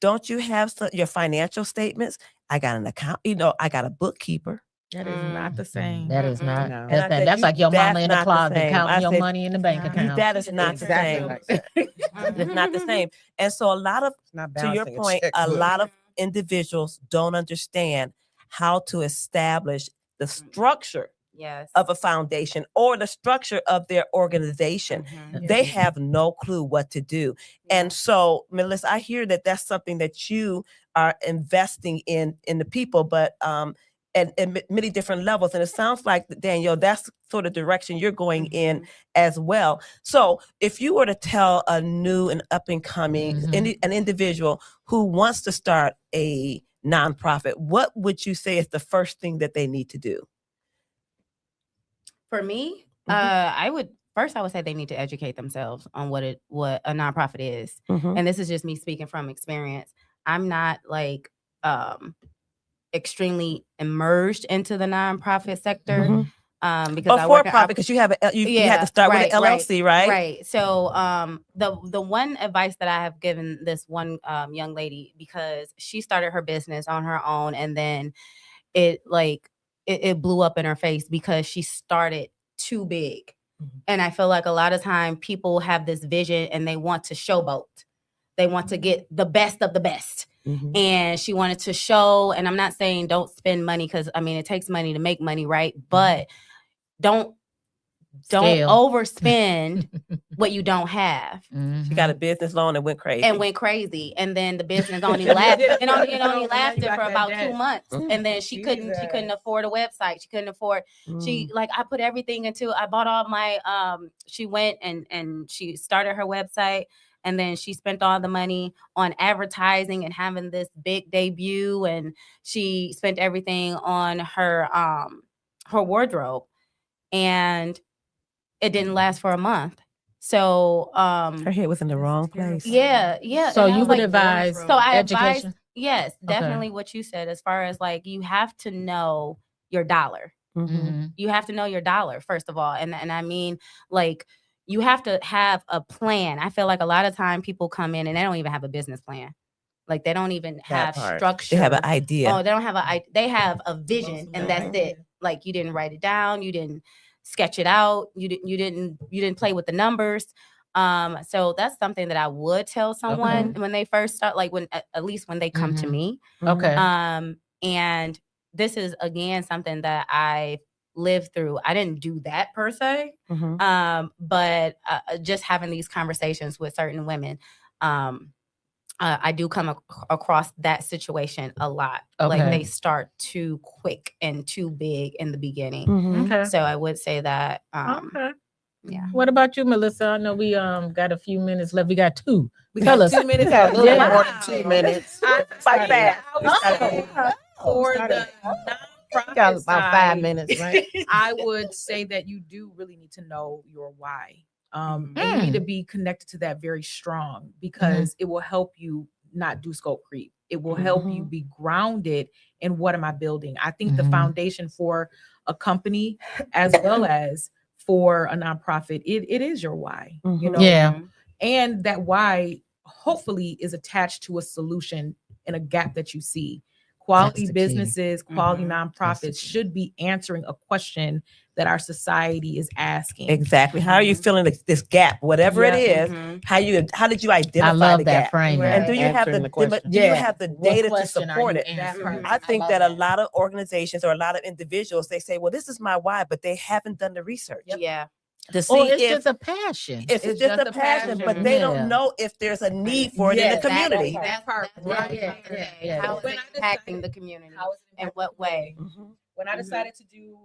don't you have your financial statements? I got an account, I got a bookkeeper. That is not the same. That is not. No. And I said, That's like your that's mama in the not the closet same. counting I your said, money in the bank account. That is not the Exactly same. like that. It's not the same. And so a lot of, It's not to your balancing point, a checkbook. lot of individuals don't understand how to establish the structure Yes. of a foundation or the structure of their organization. Mhm. They have no clue what to do. And so, Melissa, I hear that that's something that you are investing in the people, but and many different levels. And it sounds like, Danielle, that's sort of direction you're going in as well. So if you were to tell a new and up and coming an individual who wants to start a nonprofit, what would you say is the first thing that they need to do? For me, Mhm. I would say they need to educate themselves on what a nonprofit is. Mhm. And this is just me speaking from experience. I'm not like extremely immersed into the nonprofit sector. Mhm. Because I for work in profit, because you have you had to start with an LLC, right? Right. So the one advice that I have given this one young lady, because she started her business on her own, and then it blew up in her face because she started too big. And I feel like a lot of time people have this vision and they want to showboat. They want to get the best of the best. And she wanted to show, and I'm not saying don't spend money, because I mean it takes money to make money, right? But don't Scale. overspend what you don't have. She got a business loan and went crazy. And then the business only lasted it only Now lasted you got for that about debt. 2 months. And then she couldn't afford a website. She couldn't afford I put everything into, I bought all my she went and she started her website, and then she spent all the money on advertising and having this big debut, and she spent everything on her wardrobe, and it didn't last for a month. So her head was in the wrong place. yeah. So and I you was would like, advise so I advise, education? yes, definitely what you said, as far as like you have to know your dollar. You have to know your dollar, first of all. And I mean, like, you have to have a plan. I feel like a lot of time people come in and they don't even have a business plan. Like, they don't even have structure. They have an idea. Oh, they don't have they have a vision, and that's it. Like, you didn't write it down, you didn't sketch it out, you didn't play with the numbers. So that's something that I would tell someone when they first start, like when at least when they come to me. Okay. And this is again something that I lived through. I didn't do that per se, but just having these conversations with certain women, I do come across that situation a lot. Like, they start too quick and too big in the beginning. Okay. So I would say that. Yeah. What about you, Melissa? I know we got a few minutes left. We got two. Tell us. 2 minutes. A little Yeah. more than 2 minutes. Fight back. For the nonprofit Got about 5 side, minutes, right? I would say that you do really need to know your why. And you need to be connected to that very strong, because it will help you not do scope creep. It will help you be grounded in what am I building. I think the foundation for a company as well as for a nonprofit, it is your why. You know, Yeah. and that why hopefully is attached to a solution in a gap that you see. Quality That's the key. businesses, quality nonprofits should be answering a question that our society is asking. Exactly. How are you feeling this gap, whatever it is? How did you identify I love the that gap? frame. And do you have Answering the the question. do you have the What data to question are support you it? answering? I think love that a lot of organizations or a lot of individuals, they say, well, this is my why, but they haven't done the research Yeah. to see Or it's if just a passion. it's It's just just a a passion, passion. but they Yeah. don't know if there's a need for it in the community. That part. Yeah. How is When it I impacting decided- the community? How is it In what way? When I decided to do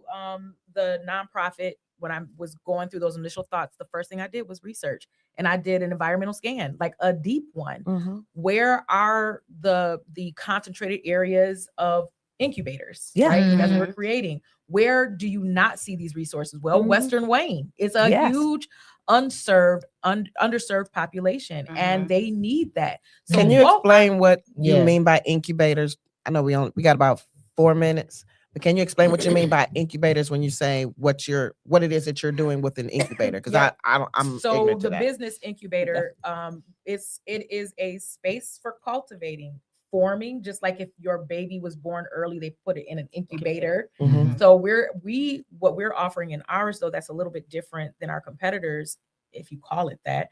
the nonprofit, when I was going through those initial thoughts, the first thing I did was research, and I did an environmental scan, like a deep one. Where are the concentrated areas of incubators? Yeah. Right. That's what we're creating. Where do you not see these resources? Well, Western Wayne is a huge underserved population, and they need that. So Can you explain what you Yes. mean by incubators? I know we got about 4 minutes, but can you explain what you mean by incubators when you say what it is that you're doing with an incubator? Because Yeah. I'm So ignorant to the that. business incubator, it is a space for cultivating, forming, just like if your baby was born early, they put it in an incubator. So what we're offering in ours, though, that's a little bit different than our competitors, if you call it that,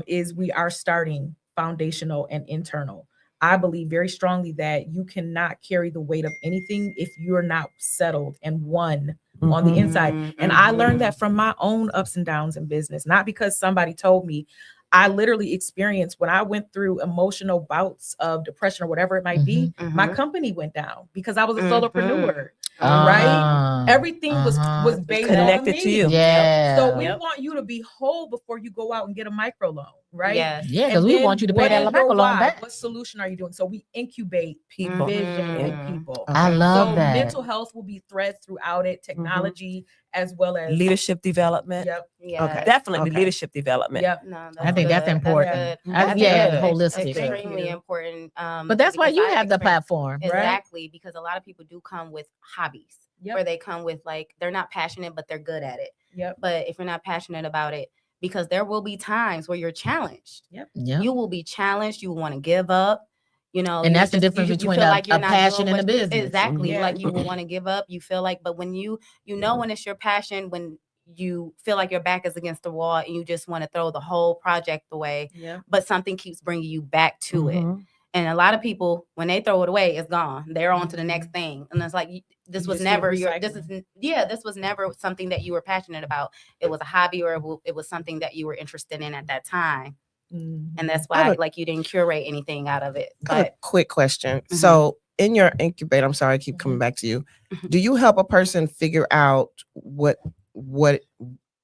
is we are starting foundational and internal. I believe very strongly that you cannot carry the weight of anything if you're not settled and one on the inside. And I learned Mhm. that from my own ups and downs in business, not because somebody told me. I literally experienced when I went through emotional bouts of depression or whatever it might be, my Mhm. company went down because I was a Mhm. solopreneur. Right? Everything was based Connected on to me. you. Yeah. So we Yep. want you to be whole before you go out and get a microloan, right? Yes. Yeah, because And we then want you to pay what that is your microloan why? back. What solution are you doing? So we incubate People. vision in Mhm. people. I love So that. mental health will be threads throughout it, technology as well as Leadership development. Yep. Yeah. Okay. Definitely Okay. leadership development. Yep. No, I think that's good. important. That's good. I- That's yeah, good. holistic. Thank Extremely you. important. But that's why because you I've have the experienced- platform. Exactly, because a lot of people do come with hobbies Yep. where they come with like they're not passionate, but they're good at it. Yep. But if you're not passionate about it, because there will be times where you're challenged. Yep. Yeah. You will be challenged. You will want to give up. You know, And you that's the just- difference you between feel a- like you're a not doing passion and a what- business. Exactly, Yeah. like you will want to give up. You feel like, but when you know when it's your passion, when you feel like your back is against the wall and you just want to throw the whole project away, Yeah. but something keeps bringing you back to it. Mhm. And a lot of people, when they throw it away, it's gone. They're on to the next thing, and it's like this You was just keep never your. This recycling. is this was never something that you were passionate about. It was a hobby, or it was something that you were interested in at that time, and that's I have why a- like you didn't curate anything out of it. I have a But quick question. Mhm. So in your incubator, I'm sorry, I keep coming back to you. Mhm. Do you help a person figure out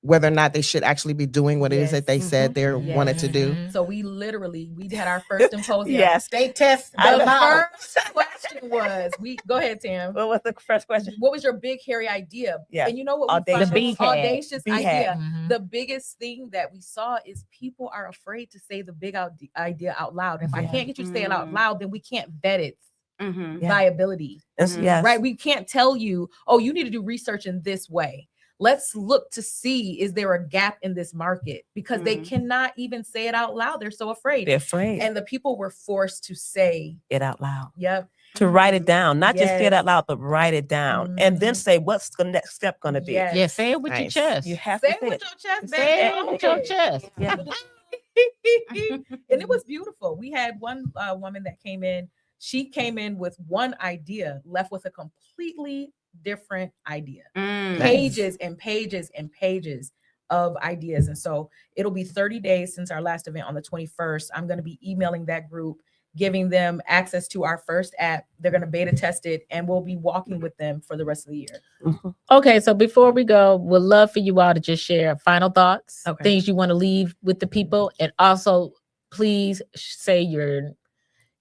whether or not they should actually be doing what it is that they Yes. said they wanted to do? Mhm. So we had our first symposium. Yes. State test. The knowledge. first question was, go ahead, Tim. What was the first question? What was your big hairy idea? Yeah. And you know what? Audacious. The BHAG. Audacious BHAG. idea. Mhm. The biggest thing that we saw is people are afraid to say the big idea out loud. If I Yeah. can't get you to say it out Mm. loud, then we can't vet its Mhm. Yeah. viability. Mhm. Yes. Right? We can't tell you, oh, you need to do research in this way. Let's look to see, is there a gap in this market? Because they Mhm. cannot even say it out loud. They're so afraid. They're afraid. And the people were forced to say, it out loud. yep. To write it down, not just say it Yes. out loud, but write it down, and then Mhm. say what's the next step going to be. Yes. Yeah, say it with Nice. your chest. You have Say to it say with it. your chest. Say baby. it with your chest. Yeah. And it was beautiful. We had one woman that came in. She came in with one idea, left with a completely different idea. Mm. Pages and pages and pages of ideas. And so it'll be 30 days since our last event on the 21st. I'm going to be emailing that group, giving them access to our first app. They're going to beta test it, and we'll be walking with them for the rest of the year. Okay, so before we go, we'd love for you all to just share final thoughts, Okay. things you want to leave with the people, and also please say your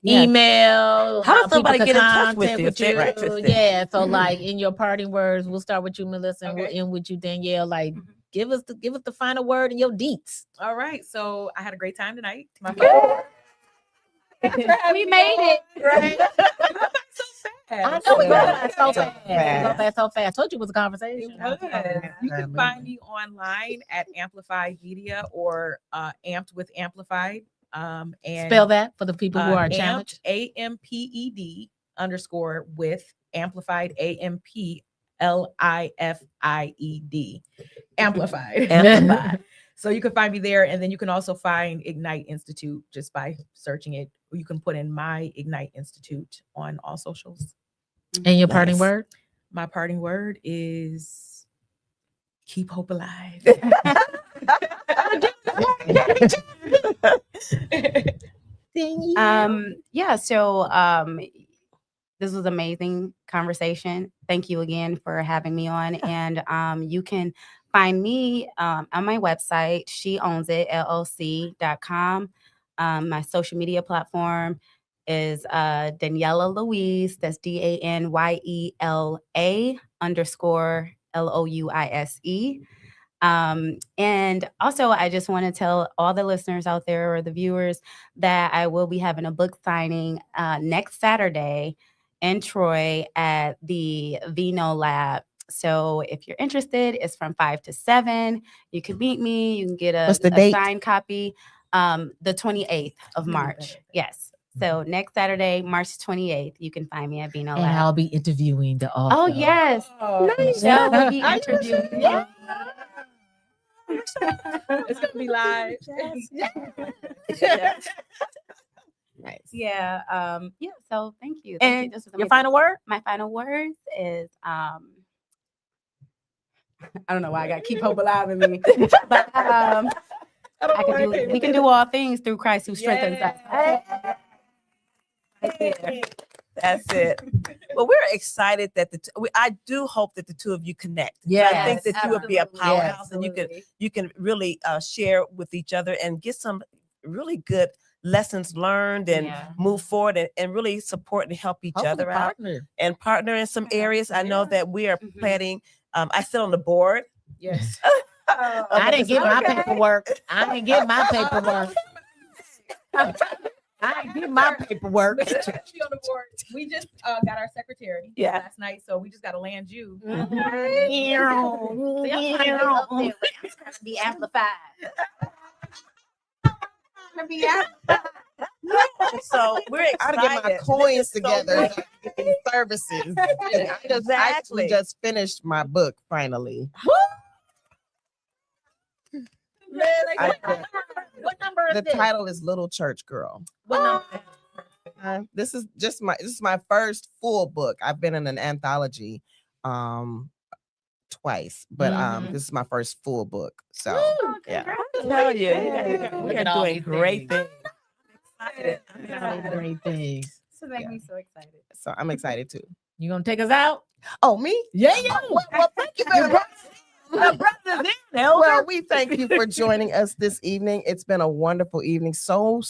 Yeah. email. How does people somebody can get in touch with contact you if they're you. interested? Yeah, so like in your parting words, we'll start with you, Melissa, and we'll Okay. end with you, Danielle. Like, Mhm. give us the final word and your deets. All right. So I had a great time tonight. My We made it. Right? So I fast. know it goes Yeah. by so So fast. It goes by so fast. Told you it was a conversation. It was. You can find me online at Amplified Media or Amped with Amplified. And Spell that for the people who are Amped, challenged. AMPED _ with Amplified AMPLIFIED. Amplified. Amplified. So you can find me there, and then you can also find Ignite Institute just by searching it. Or you can put in My Ignite Institute on all socials. And your parting Nice. word? My parting word is keep hope alive. Yeah, so this was amazing conversation. Thank you again for having me on. And you can find me on my website, sheownsit.llc.com. My social media platform is Daniela Louise. That's DANYELA _LOUISE. And also, I just want to tell all the listeners out there or the viewers that I will be having a book signing next Saturday in Troy at the Vino Lab. So if you're interested, it's from 5 to 7. You can meet me. You can get What's the a date? signed copy. The 28th of March. Yes. So next Saturday, March 28th, you can find me at Vino And Lab. I'll be interviewing the author. Oh, yes. Michelle will be interviewing you. It's gonna be live. Nice. Yeah. Yeah. So thank you. Thank you. And This was your amazing. final word? My final words is I don't know why I got keep hope alive in me. But we can do all things through Christ who strengthens us. That's it. Well, we're excited that I do hope that the two of you connect. Yes, I think that you would be a powerhouse, and absolutely. you can really share with each other and get some really good lessons learned and move forward and really support and help each other out and partner in some areas. I know that we are planning. I sit on the board. Yes. I didn't get my paperwork. I didn't get my paperwork. I didn't get my paperwork. Actually on the board. We just got our secretary last night, so we just got to land you. Be amplified. So we're excited. I gotta get my coins together. To get these services. And I actually just finished my book finally. What number is The this? title is Little Church Girl. What number? This is my first full book. I've been in an anthology twice, but this is my first full book. So yeah. I tell you, we are doing great things. Great things. So make me so excited. So I'm excited too. You gonna take us out? Oh, me? Yeah. Well, thank you very much. Well, Well, we thank you for joining us this evening. It's been a wonderful evening. So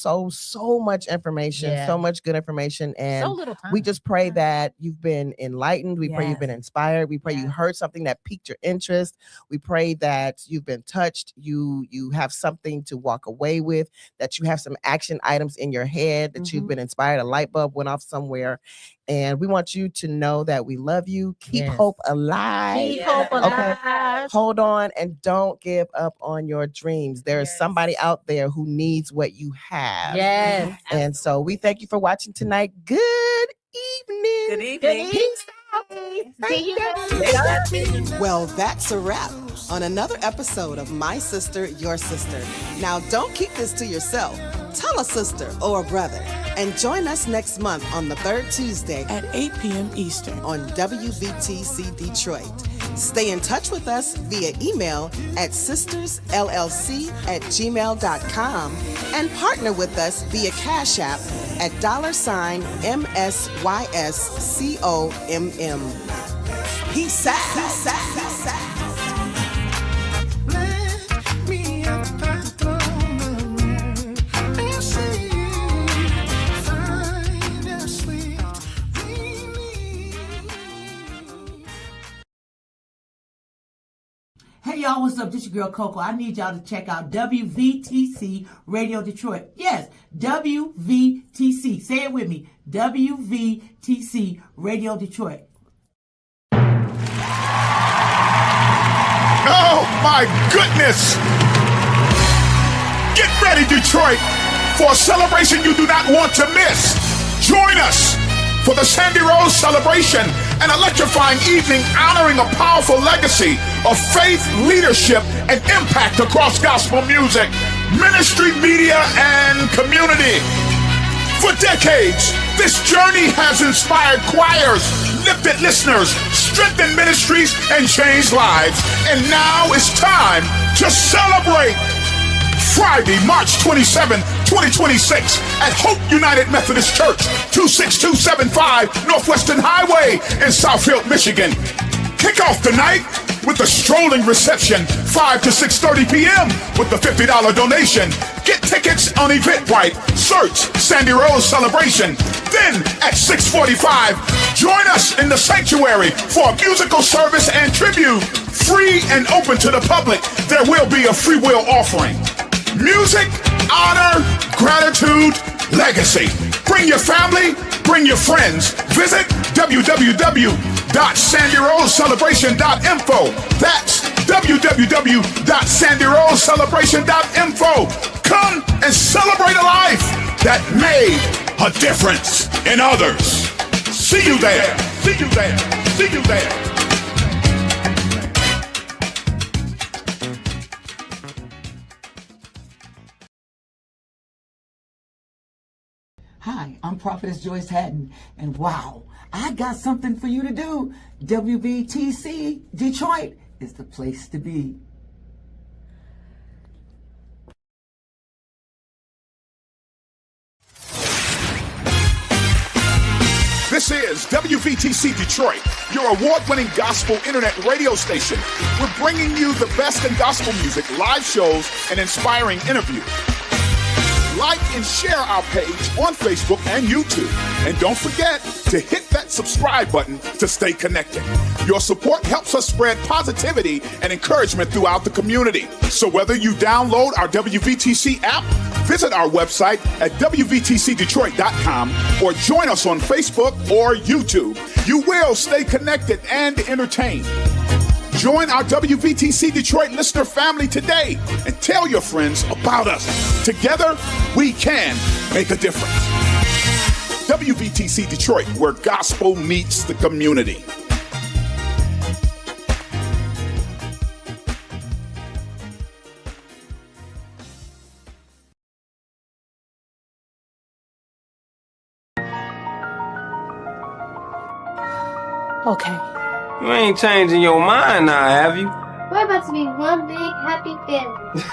much information, Yeah. so much good information. And so little time. we just pray that you've been enlightened. We pray you've been inspired. We pray you heard something that piqued your interest. We pray that you've been touched. You have something to walk away with, that you have some action items in your head, that you've been inspired. A light bulb went off somewhere. And we want you to know that we love you. Keep hope alive. Keep hope alive. Okay. Hold on and don't give up on your dreams. There's somebody out there who needs what you have. Yes. And so we thank you for watching tonight. Good evening. Good evening. Peace out. See you. Well, that's a wrap on another episode of My Sister, Your Sister. Now, don't keep this to yourself. Tell a sister or a brother. And join us next month on the third Tuesday At 8 p.m. Eastern. on WVTC Detroit. Stay in touch with us via email at sistersllc@gmail.com and partner with us via Cash App at $MSYSCOMM. Peace out. Peace out. Peace out. Let me out by the throne and see you find a sweet relief. Hey y'all, what's up? This your girl Coco. I need y'all to check out WVTC Radio Detroit. Yes, WVTC. Say it with me. WVTC Radio Detroit. Oh my goodness! Get ready, Detroit, for a celebration you do not want to miss. Join us for the Sandy Rose celebration, an electrifying evening honoring a powerful legacy of faith, leadership, and impact across gospel music, ministry, media, and community. For decades, this journey has inspired choirs, lifted listeners, strengthened ministries, and changed lives. And now it's time to celebrate. Friday, March 27, 2026 at Hope United Methodist Church, 26275 Northwestern Highway in Southfield, Michigan. Kick off the night with a strolling reception, 5 to 6:30 p.m. with the $50 donation. Get tickets on Eventbrite. Search Sandy Rose Celebration. Then at 6:45, join us in the sanctuary for a musical service and tribute. Free and open to the public. There will be a free will offering. Music, honor, gratitude, legacy. Bring your family, bring your friends. Visit www.sandyrosecelebration.info. That's www.sandyrosecelebration.info. Come and celebrate a life that made a difference in others. See you there. See you there. See you there. Hi, I'm Prophetess Joyce Hatton, and wow, I got something for you to do. WVTC Detroit is the place to be. This is WVTC Detroit, your award-winning gospel internet radio station. We're bringing you the best in gospel music, live shows, and inspiring interviews. Like and share our page on Facebook and YouTube. And don't forget to hit that subscribe button to stay connected. Your support helps us spread positivity and encouragement throughout the community. So whether you download our WVTC app, visit our website at WVTCDetroit.com, or join us on Facebook or YouTube, you will stay connected and entertained. Join our WVTC Detroit listener family today and tell your friends about us. Together, we can make a difference. WVTC Detroit, where gospel meets the community. Okay. You ain't changing your mind now, have you? We're about to be one big happy family.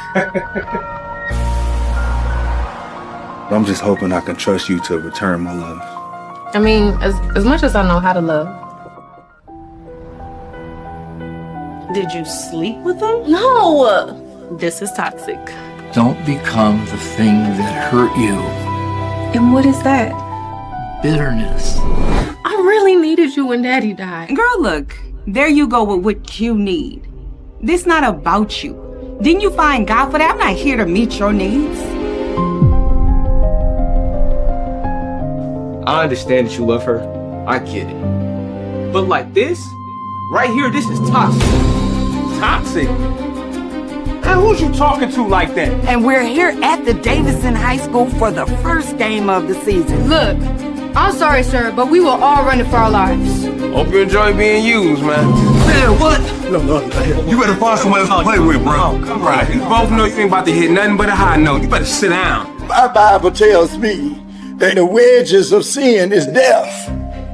I'm just hoping I can trust you to return my love. I mean, as much as I know how to love. Did you sleep with him? No! This is toxic. Don't become the thing that hurt you. And what is that? Bitterness. I really needed you when Daddy died. Girl, look, there you go with what you need. This not about you. Didn't you find God for that? I'm not here to meet your needs. I understand that you love her. I get it. But like this, right here, this is toxic. Toxic? Man, who's you talking to like that? And we're here at the Davidson High School for the first game of the season. Look, I'm sorry, sir, but we were all running for our lives. Hope you enjoy being used, man. Man, what? No. You better find someone else to play with, bro. Come right. You both know you ain't about to hit nothing but a high note. You better sit down. My Bible tells me that the wages of sin is death.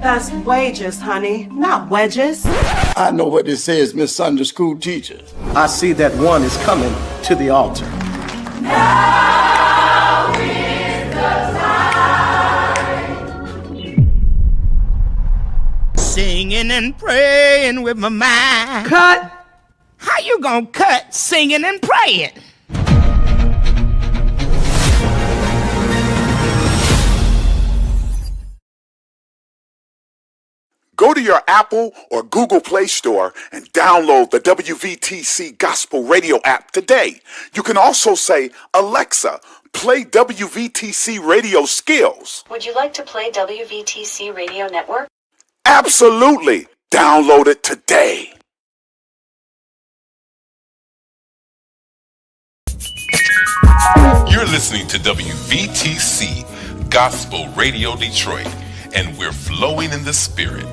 That's wages, honey, not wedges. I know what it says, Miss Sunday School teacher. I see that one is coming to the altar. Now is the time. Singing and praying with my mind. Cut. How you gonna cut singing and praying? Go to your Apple or Google Play Store and download the WVTC Gospel Radio app today. You can also say, Alexa, play WVTC Radio Skills. Would you like to play WVTC Radio Network? Absolutely. Download it today. You're listening to WVTC Gospel Radio Detroit, and we're flowing in the Spirit.